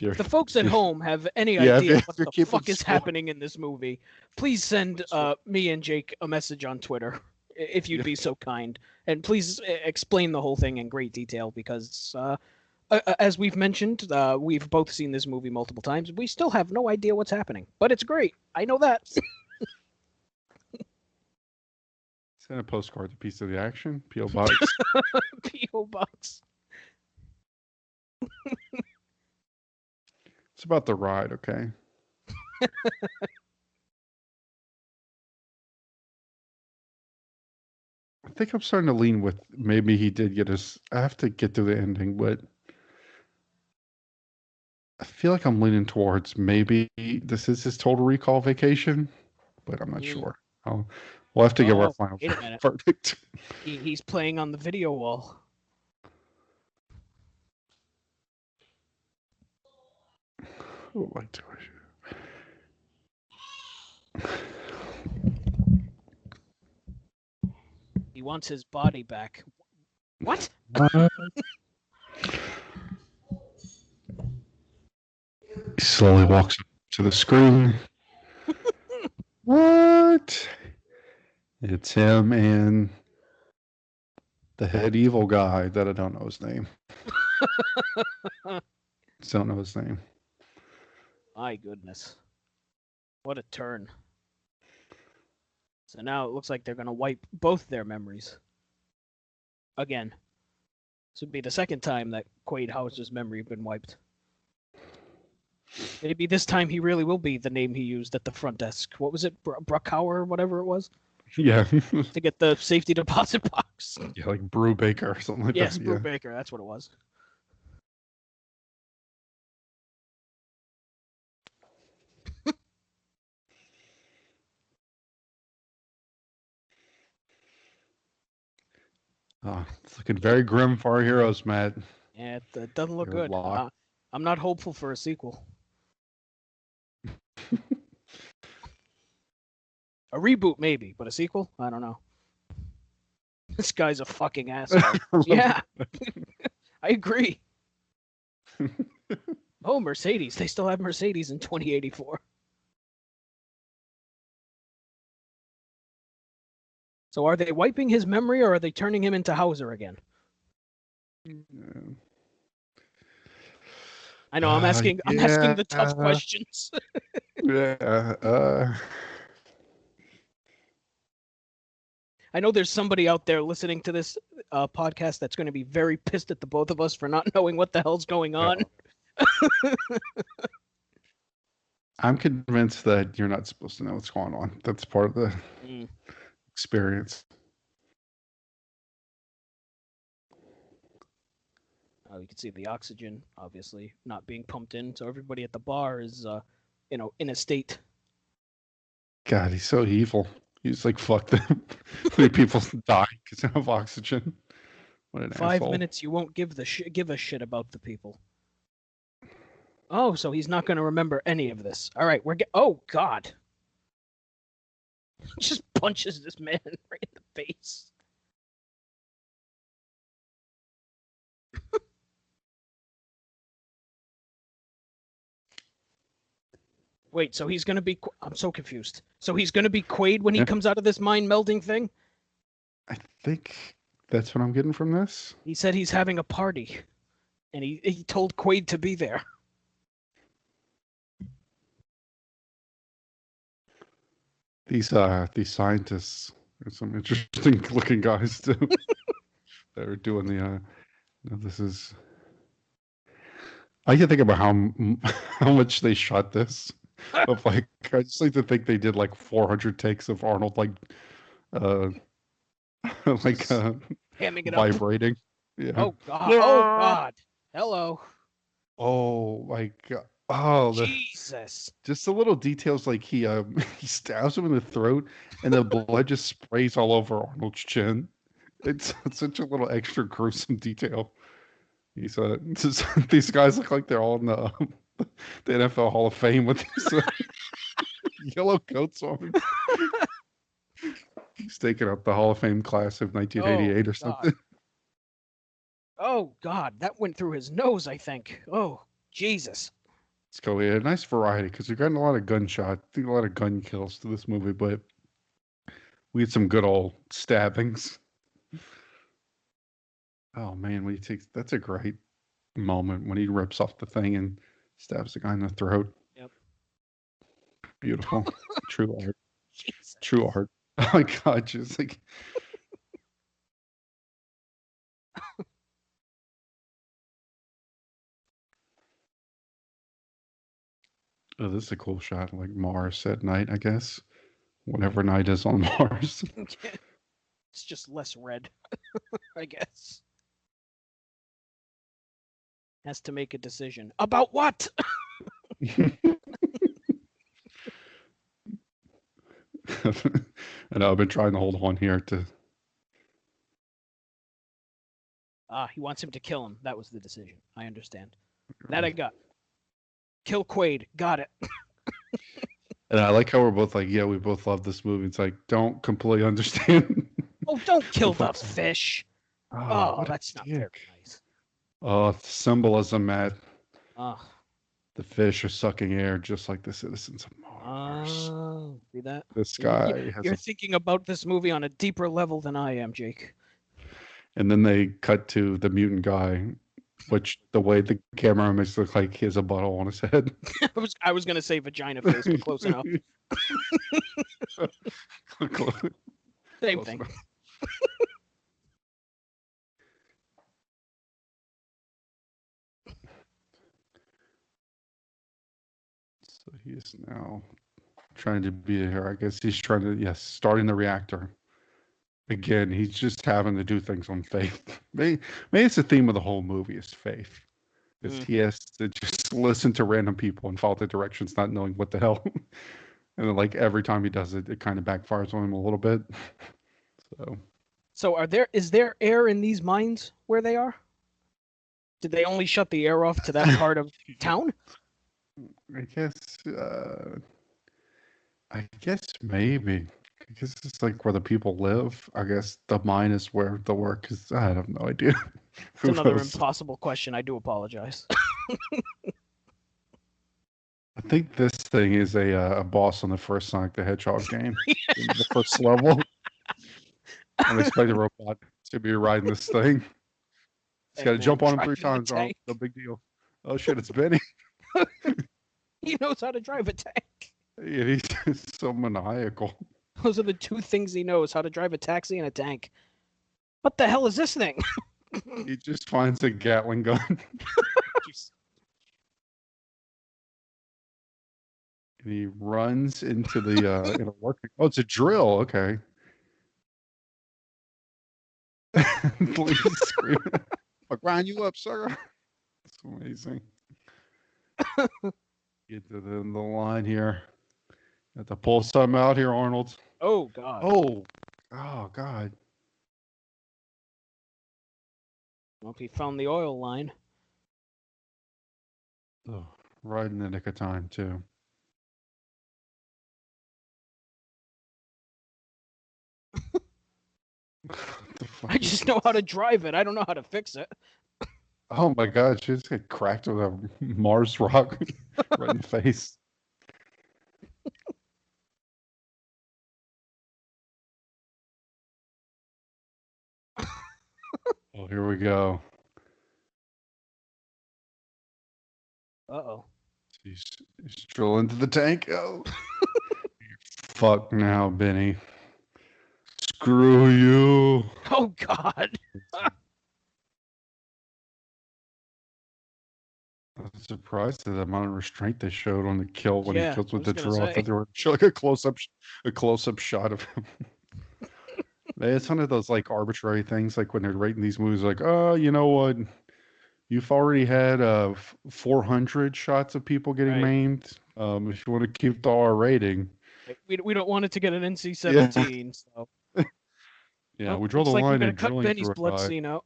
If the folks at home have any Yeah, idea if what you're the keeping fuck is score. happening in this movie, please send me and Jake a message on Twitter, if you'd be so kind. And please explain the whole thing in great detail, because as we've mentioned, we've both seen this movie multiple times. We still have no idea what's happening, but it's great. I know that. Send a postcard to Piece of the Action, P.O. Box. P.O. Box. It's about the ride, okay? I think I'm starting to lean with maybe he did get his. I have to get to the ending, but I feel like I'm leaning towards maybe this is his Total Recall vacation, but I'm not sure. We'll have to give our final Wait a minute. verdict. He's playing on the video wall. What do I He wants his body back. What? do? He slowly walks up to the screen. What? It's him and the head evil guy that I don't know his name. Don't know his name. My goodness. What a turn. So now it looks like they're going to wipe both their memories. Again. This would be the second time that Quaid Houser's memory has been wiped. Maybe this time he really will be the name he used at the front desk. What was it? Bruckauer or whatever it was? Yeah. To get the safety deposit box. Yeah, like Brew Baker or something like Yes, that. Brew Baker. That's what it was. Oh, it's looking very grim for our heroes, Matt. Yeah, it doesn't look They're good. locked. I'm not hopeful for a sequel. A reboot, maybe, but a sequel? I don't know. This guy's a fucking asshole. Yeah. I agree. Oh, Mercedes. They still have Mercedes in 2084. So are they wiping his memory or are they turning him into Hauser again? I know I'm asking the tough questions. Yeah. I know there's somebody out there listening to this podcast that's going to be very pissed at the both of us for not knowing what the hell's going on. I'm convinced that you're not supposed to know what's going on. That's part of the experience. You can see the oxygen, obviously, not being pumped in. So everybody at the bar is, in a state. God, he's so evil. He's like, fuck them. Many people die because they don't have oxygen. What an 5 asshole. minutes, you won't give a shit about the people. Oh, so he's not going to remember any of this. All right, oh, God. Just punches this man right in the face. Wait, so he's going to be... I'm so confused. So he's going to be Quaid when he comes out of this mind melding thing? I think that's what I'm getting from this. He said he's having a party, and he told Quaid to be there. These scientists are some interesting looking guys too. They're doing the this is. I can think about how much they shot this. Of like, I just like to think they did like 400 takes of Arnold like hamming it vibrating. Up. Yeah. Oh God! Oh God! Hello. Oh my God! Oh, Jesus! Just the little details, like he stabs him in the throat, and the blood just sprays all over Arnold's chin. It's such a little extra gruesome detail. He's these guys look like they're all in the NFL Hall of Fame with these yellow coats on. He's taking up the Hall of Fame class of 1988 or something. Oh God, that went through his nose, I think. Oh Jesus. Let's go. Yeah, nice variety because we're getting a lot of gunshot, a lot of gun kills to this movie, but we had some good old stabbings. Oh man, when he takes, that's a great moment when he rips off the thing and stabs the guy in the throat. Yep. Beautiful. True art. Jesus. True art. Oh my God, just like. Oh, this is a cool shot, like Mars at night, I guess. Whatever night is on Mars. It's just less red, I guess. Has to make a decision. About what? I know, I've been trying to hold on here to. He wants him to kill him. That was the decision. I understand. That I got. Kill Quaid. Got it. And I like how we're both like, yeah, we both love this movie. It's like, don't completely understand. Oh, don't kill the fish. Oh, Oh, what a that's not very dick. nice. Oh, symbolism, Matt. Oh, The fish are sucking air just like the citizens of Mars. see that? This guy has You're a. thinking about this movie on a deeper level than I am, Jake. And then they cut to the mutant guy, which the way the camera makes it look like he has a bottle on his head. I was gonna say vagina face, but close enough. Same Close thing. enough. So he is now trying to be here. I guess he's trying to, yes, starting the reactor. Again, he's just having to do things on faith. Maybe it's the theme of the whole movie is faith. Is he has to just listen to random people and follow the directions, not knowing what the hell. And then, like, every time he does it, it kind of backfires on him a little bit. So is there air in these mines where they are? Did they only shut the air off to that part of town? I guess maybe. I guess it's like where the people live. I guess the mine is where the work is. I have no idea. It's another impossible question. I do apologize. I think this thing is a boss on the first Sonic the Hedgehog game. In the first level. I'm expecting a robot to be riding this thing. He's got to jump on him 3 times. Oh, no big deal. Oh shit, it's Benny. He knows how to drive a tank. Yeah, he's just so maniacal. Those are the 2 things he knows: how to drive a taxi and a tank. What the hell is this thing? He just finds a Gatling gun. And he runs into the in a working. Oh, it's a drill. Okay. Please scream. I'll grind you up, sir. It's amazing. Get to the line here. Got to pull something out here, Arnold. Oh God. Oh God. Well, he found the oil line. Oh, right in the nick of time too. I just know how to drive it. I don't know how to fix it. Oh my God, she just got cracked with a Mars rock right in the face. Oh, here we go. Uh-oh. He's drill into the tank. Oh, fuck now, Benny. Screw you. Oh God. I was surprised at the amount of restraint they showed on the kill when he kills with the gonna drill. I say. thought they were show like a close-up shot of him. It's one of those like arbitrary things, like when they're rating these movies, like, oh, you know what? You've already had 400 shots of people getting maimed. If you want to keep the R rating, we don't want it to get an NC-17. So yeah, we draw the like line we're at gonna cut drilling Benny's through blood scene out.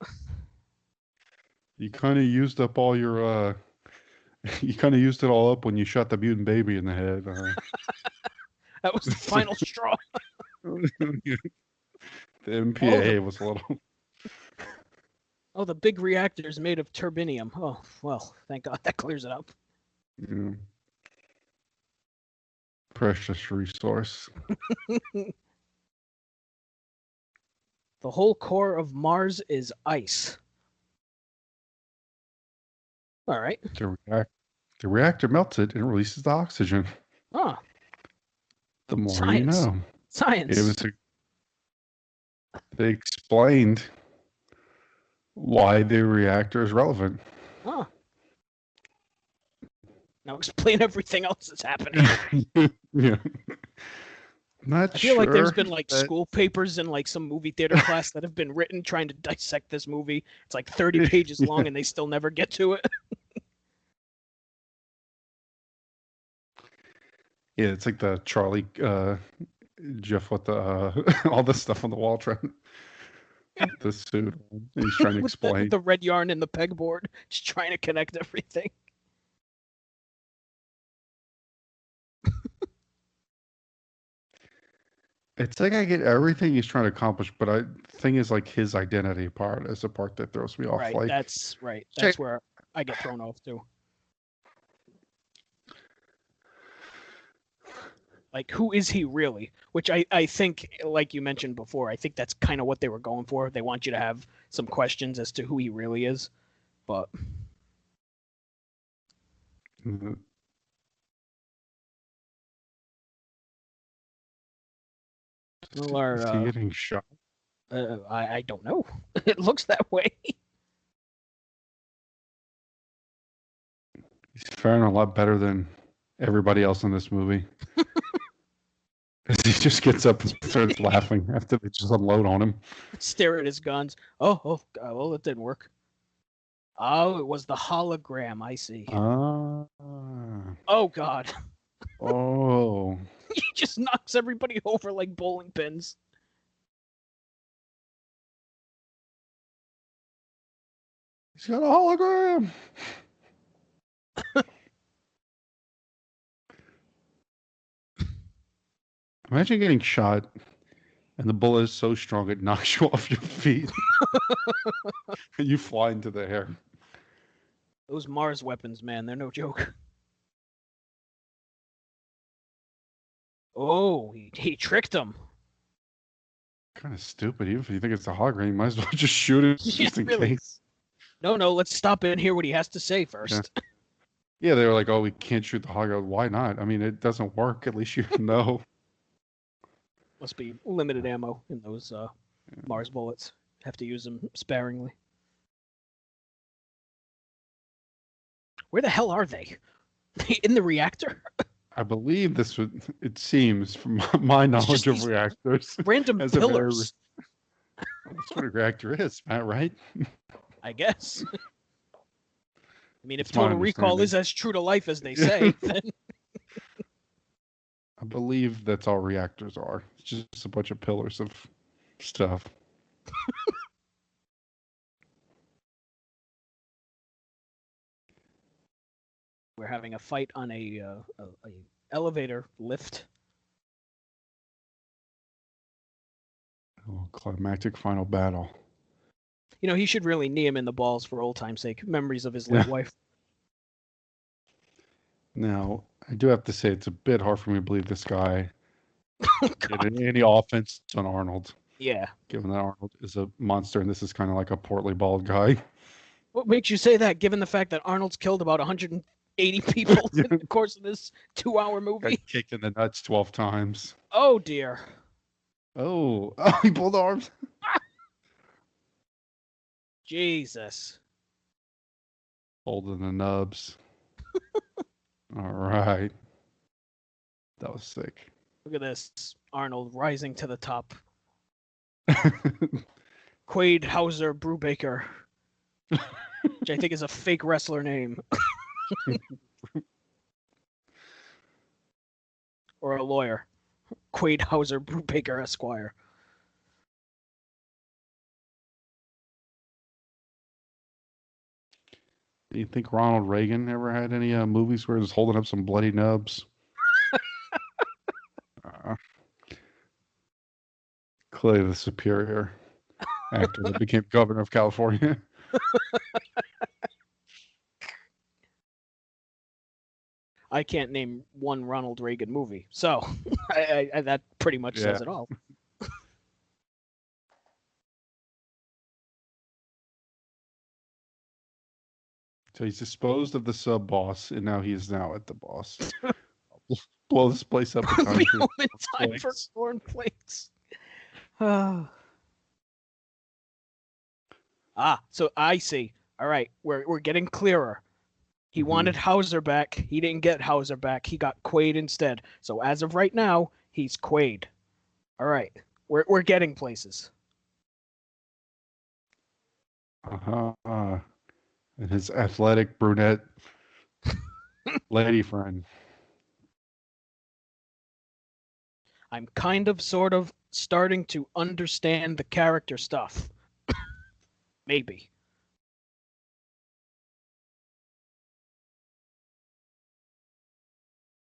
You kind of used up all your you kind of used it all up when you shot the mutant baby in the head. That was the final straw. The MPA was a little. Oh, the big reactor is made of turbinium. Oh, well, thank God that clears it up. Yeah. Precious resource. The whole core of Mars is ice. All right. The reactor melts it and releases the oxygen. Ah. The more Science. you know. Science. They explained why the reactor is relevant. Oh. Now explain everything else that's happening. Yeah. I feel like there's been like school papers in like some movie theater class that have been written trying to dissect this movie. It's like 30 pages long and they still never get to it. Yeah, it's like the Charlie Jeff with the all the stuff on the wall trying the suit. He's trying to explain the red yarn and the pegboard, just trying to connect everything. It's like I get everything he's trying to accomplish, but thing is like his identity part is the part that throws me off. Right. Like, That's right. check. That's where I get thrown off too. Like, who is he really? Which I think, like you mentioned before, I think that's kind of what they were going for. They want you to have some questions as to who he really is. But Mhm. well, Is he getting shot? I don't know. It looks that way. He's faring a lot better than everybody else in this movie. He just gets up and starts laughing after they just unload on him. Stare at his guns. Oh, God, well, it didn't work. Oh, it was the hologram. I see. Ah. Oh, God. Oh. He just knocks everybody over like bowling pins. He's got a hologram. Imagine getting shot and the bullet is so strong it knocks you off your feet. And you fly into the air. Those Mars weapons, man, they're no joke. Oh, he tricked him. Kind of stupid. Even if you think it's a hologram, you might as well just shoot it just in Really? case. No, let's stop in and hear what he has to say first. Yeah, they were like, "Oh, we can't shoot the hologram. Why not? I mean, it doesn't work. At least you know." Must be limited ammo in those Mars bullets. Have to use them sparingly. Where the hell are they? In the reactor? I believe this would. It seems, from my knowledge of these reactors, Random as a very pillars, that's what a reactor is, Matt. Right? I guess. I mean, if That's my Total Recall understanding. is as true to life as they say, then I believe that's all reactors are. It's just a bunch of pillars of stuff. we're having a fight on a elevator lift. Oh, climactic final battle. You know, he should really knee him in the balls for old time's sake. Memories of his Yeah. late wife. Now, I do have to say it's a bit hard for me to believe this guy Oh, did any offense on Arnold, yeah. given that Arnold is a monster and this is kind of like a portly bald guy. What makes you say that, given the fact that Arnold's killed about 180 people in the course of this 2-hour Got movie? kicked in the nuts 12 times. Oh, dear. Oh, he pulled arms. Jesus. Holding the nubs. All right. That was sick. Look at this. Arnold rising to the top. Quaid Hauser Brubaker, which I think is a fake wrestler name. Or a lawyer. Quaid Hauser Brubaker Esquire. Do you think Ronald Reagan ever had any movies where he was holding up some bloody nubs? Uh, Clearly the superior actor that became governor of California. I can't name one Ronald Reagan movie, so that pretty much says it all. So he's disposed of the sub boss, and now he is now at the boss. Blow this place up in time for in time for corn flakes. Ah, so I see. All right, we're getting clearer. He wanted Hauser back. He didn't get Hauser back. He got Quaid instead. So as of right now, he's Quaid. All right, we're getting places. And his athletic brunette lady friend. I'm kind of sort of starting to understand the character stuff. Maybe.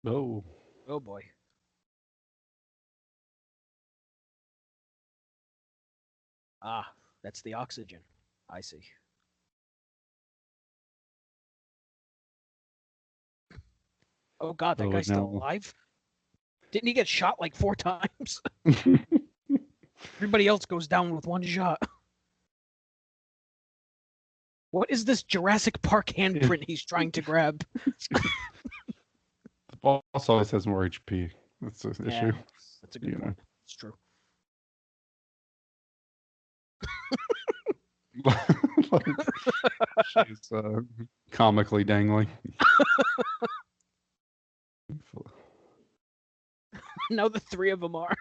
Oh. Oh boy. Ah, that's the oxygen. I see. Oh God, that Oh, guy's still no. alive? Didn't he get shot like 4 times? Everybody else goes down with one shot. What is this Jurassic Park handprint he's trying to grab? The boss always has more HP. That's the Yeah, issue. that's a good You know. point. It's true. Like, she's comically dangling. Now the three of them are.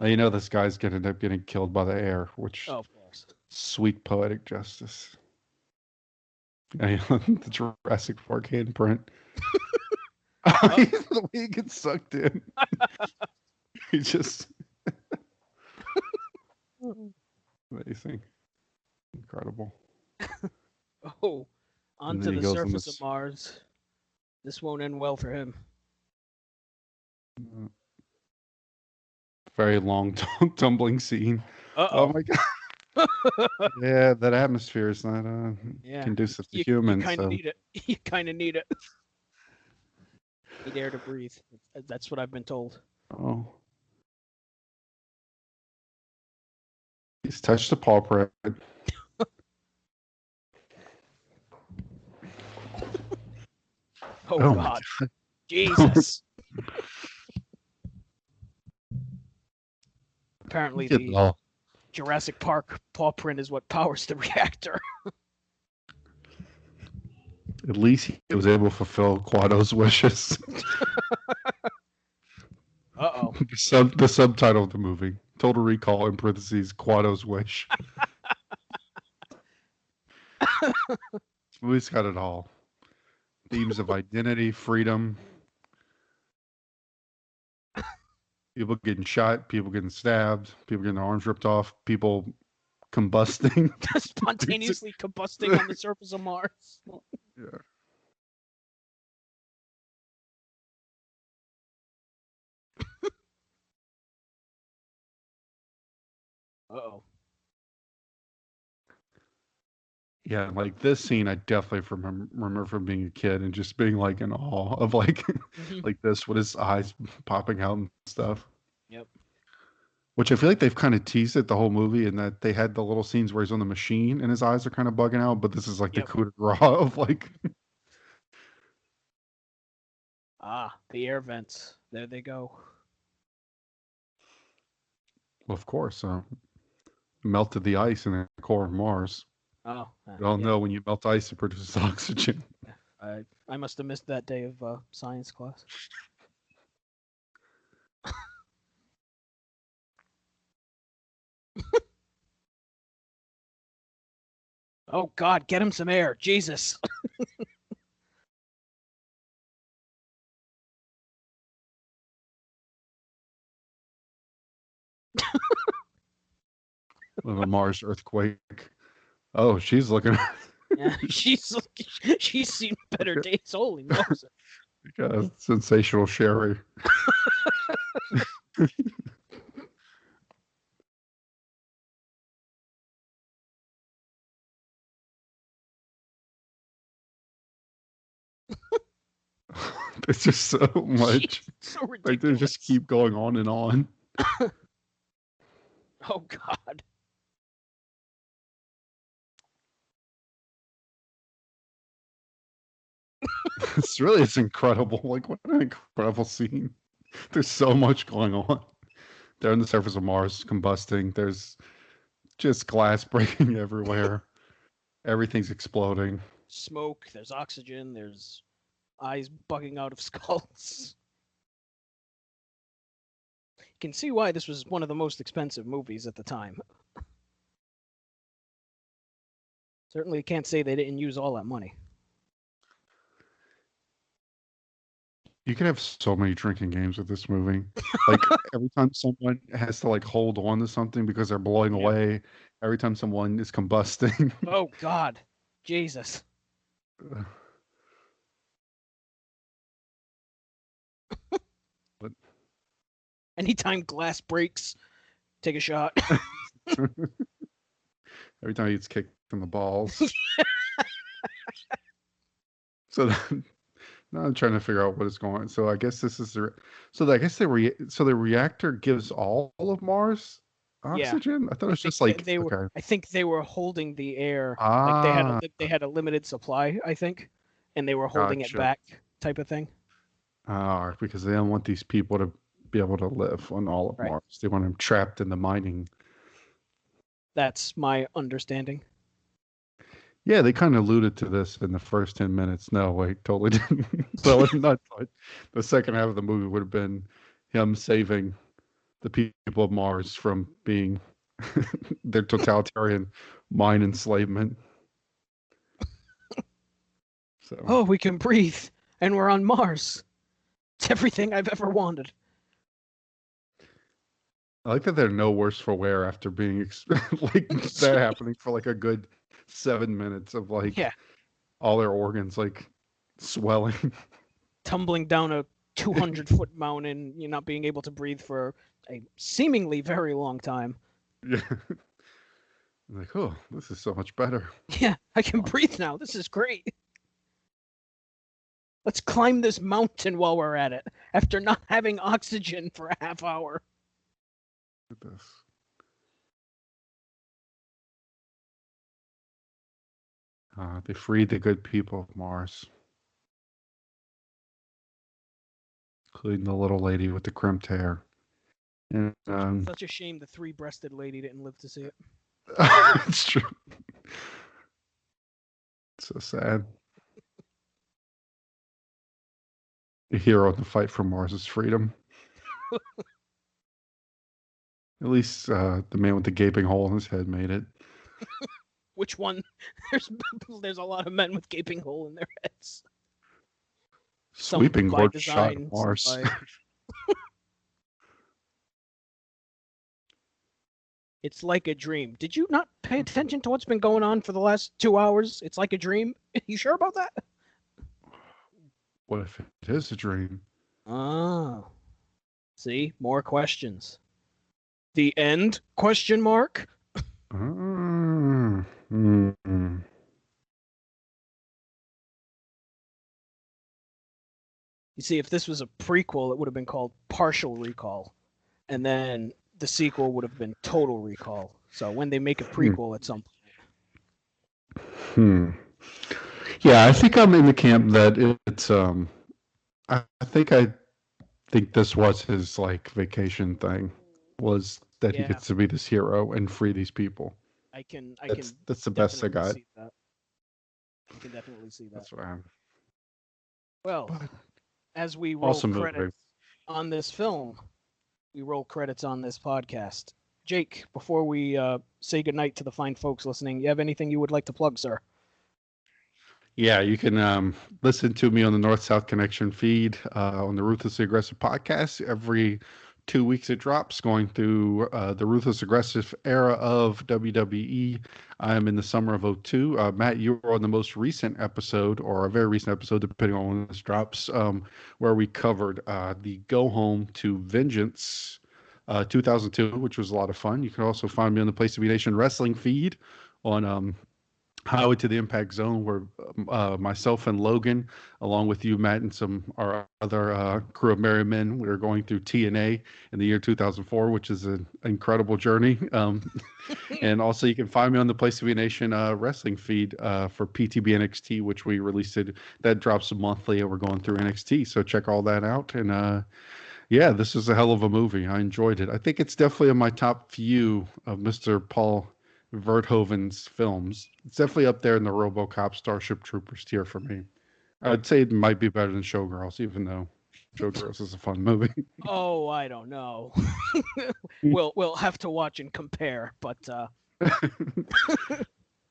You know this guy's gonna end up getting killed by the air, which Oh, of course. sweet poetic justice. The Jurassic Park handprint. The way he gets sucked in. He just amazing. Incredible. Oh, And onto then he the goes on surface of this Mars. This won't end well for him. very long tumbling scene. Oh Uh-oh. my god. Yeah, that atmosphere is not Yeah, conducive to you humans. kind of So need it. You kind of need it. Need air to breathe. That's what I've been told. oh, he's touched the paw print. Oh Oh my God, god. Jesus! Apparently, Get the all. Jurassic Park paw print is what powers the reactor. At least he was able to fulfill Kuato's wishes. Uh-oh. The subtitle of the movie: Total Recall in parentheses Kuato's wish. This movie's got it all. Themes of identity, freedom, people getting shot, people getting stabbed, people getting their arms ripped off, people combusting. Spontaneously combusting on the surface of Mars. Yeah. Uh-oh. Yeah, like this scene, I definitely remember from being a kid and just being like in awe of like Mm-hmm. like this with his eyes popping out and stuff. Yep. Which I feel like they've kind of teased it the whole movie, and that they had the little scenes where he's on the machine and his eyes are kind of bugging out. But this is like the Yep. coup de grace of like, Ah, the air vents. There they go. well, of course, melted the ice in the core of Mars. Oh, We all yeah. know when you melt ice, it produces oxygen. I must have missed that day of science class. Oh God, get him some air, Jesus! Of a Mars earthquake. Oh, she's looking Yeah, she's seen better days. Holy Moses! like a sensational Sherry. There's just so much. Jeez, so Like they ridiculous. just keep going on and on. Oh God. It's incredible. Like what an incredible scene. There's so much going on. They're on the surface of Mars, combusting. There's just glass breaking everywhere. Everything's exploding. Smoke. There's oxygen. There's eyes bugging out of skulls. You can see why this was one of the most expensive movies at the time. Certainly can't say they didn't use all that money. You could have so many drinking games with this movie. Like every time someone has to like hold on to something because they're blowing Yeah. away, every time someone is combusting. Oh God, Jesus. But Anytime glass breaks, take a shot. Every time he gets kicked in the balls. So now I'm trying to figure out what is going on. So I guess this is so I guess the reactor gives all of Mars Yeah. oxygen. I thought it was just like they were. okay. I think they were holding the air. Like Ah, they had a limited supply, I think, and they were holding it gotcha. back, type of thing. Because they don't want these people to be able to live on all of Right. Mars. They want them trapped in the mining. That's my understanding. Yeah, they kind of alluded to this in the first 10 minutes. No, wait, totally didn't. So it's not like the second half of the movie would have been him saving the people of Mars from being their totalitarian mine enslavement. So Oh, we can breathe, and we're on Mars. It's everything I've ever wanted. I like that they're no worse for wear after being like that happening for like a good 7 minutes of like Yeah, all their organs like swelling. tumbling down a 200-foot mountain, you're not being able to breathe for a seemingly very long time. Yeah. Like, oh, this is so much better. Yeah, I can breathe now. This is great. Let's climb this mountain while we're at it, after not having oxygen for a half hour. Look at this. They freed the good people of Mars, including the little lady with the crimped hair. And Such a shame the three-breasted lady didn't live to see it. it's true. So sad. The hero in the fight for Mars' freedom. At least the man with the gaping hole in his head made it. Which one? There's a lot of men with gaping hole in their heads. Some Sweeping by gorgeous shot of design, Mars. some by- It's like a dream. Did you not pay attention to what's been going on for the last 2 hours? It's like a dream. You sure about that? What if it is a dream? Oh. See, more questions. The end? Question mark. Mm. You see, if this was a prequel, it would have been called Partial Recall. And then the sequel would have been Total Recall. So when they make a prequel at some point. Yeah, I think I'm in the camp that it's I think this was his like vacation thing, was that he Yeah. gets to be this hero and free these people. I can That's the best I definitely got. see that. I can definitely see that. That's what I'm. Well, But as we roll awesome credits movie. on this film, we roll credits on this podcast. Jake, before we say goodnight to the fine folks listening, you have anything you would like to plug, sir? Yeah, you can listen to me on the North South Connection feed on the Ruthlessly Aggressive podcast. Every 2 weeks it drops, going through the Ruthless Aggressive era of WWE. I'm in the summer of 2002. Matt, you were on the most recent episode, or a very recent episode, depending on when this drops, where we covered the Go Home to Vengeance 2002, which was a lot of fun. You can also find me on the Place to Be Nation wrestling feed on Highway to the Impact Zone, where myself and Logan, along with you, Matt, and some our other crew of merry men, we are going through TNA in the year 2004, which is an incredible journey. And also, you can find me on the Place to Be Nation wrestling feed for PTB NXT, which we released that drops monthly, and we're going through NXT. So check all that out. And yeah, this is a hell of a movie. I enjoyed it. I think it's definitely in my top few of Mr. Paul Verhoeven's films. It's definitely up there in the RoboCop Starship Troopers tier for me. I'd say it might be better than Showgirls, even though Showgirls is a fun movie. Oh, I don't know. we'll have to watch and compare, but That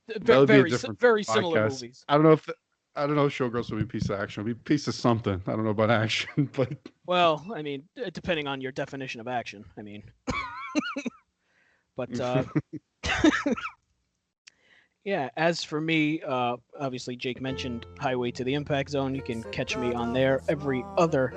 would be a very different very similar podcast. movies. I don't know if Showgirls would be a piece of action. It would be a piece of something. I don't know about action, but Well, I mean, depending on your definition of action. I mean, but yeah. As for me, obviously Jake mentioned Highway to the Impact Zone. You can catch me on there every other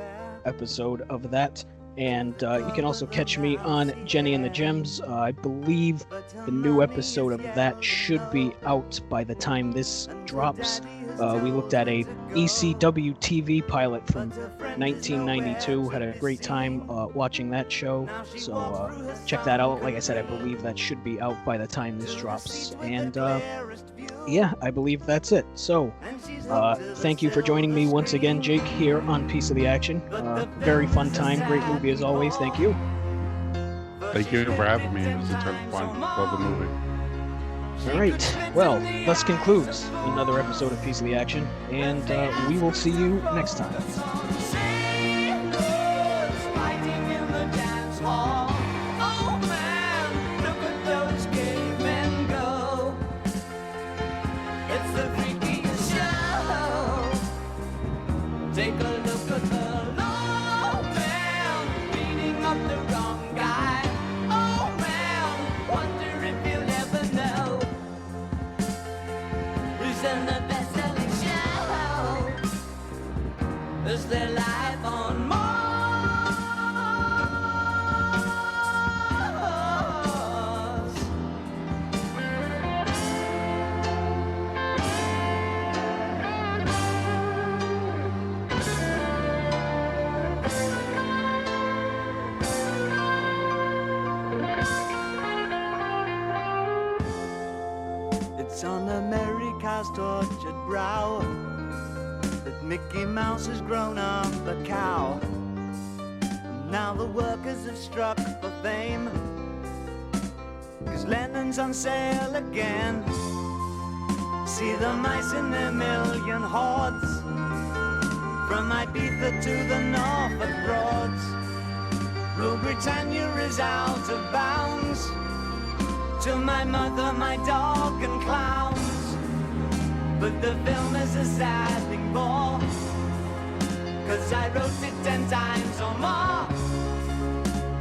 episode of that. And you can also catch me on Jenny and the Gems. I believe the new episode of that should be out by the time this drops. We looked at a ECW TV pilot from 1992. Had a great time watching that show. So check that out. Like I said, I believe that should be out by the time this drops. And yeah, I believe that's it. So thank you for joining me once again, Jake, here on Piece of the Action. Very fun time. Great movie as always. Thank you. Thank you for having me. It was a ton of fun. Love the movie. All right. Well, thus concludes another episode of Piece of the Action, and we will see you next time. Take a look at the low man beating up the wrong guy. Oh man, wonder if you'll ever know who's in the best-selling show. Is their life on Mars? It's on America's tortured brow that Mickey Mouse has grown up a cow. And now the workers have struck for fame, 'cause Lennon's on sale again. See the mice in their million hordes, from Ibiza to the Norfolk Broads. Rule Britannia is out of bounds, to my mother, my dog and clowns. But the film is a sad thing more, 'cause I wrote it 10 times or more.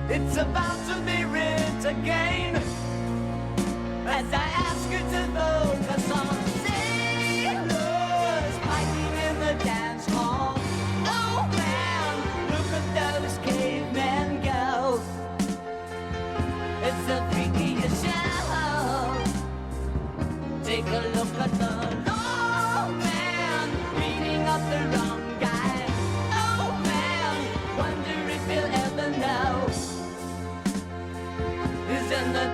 It's about to be writ again, as I ask you to focus on sailors fighting in the dance hall. Oh man, look at those cavemen go. It's the freakiest show. Take a look at the low man beating up the wrong guy. Oh man, wonder if you'll ever know who's in the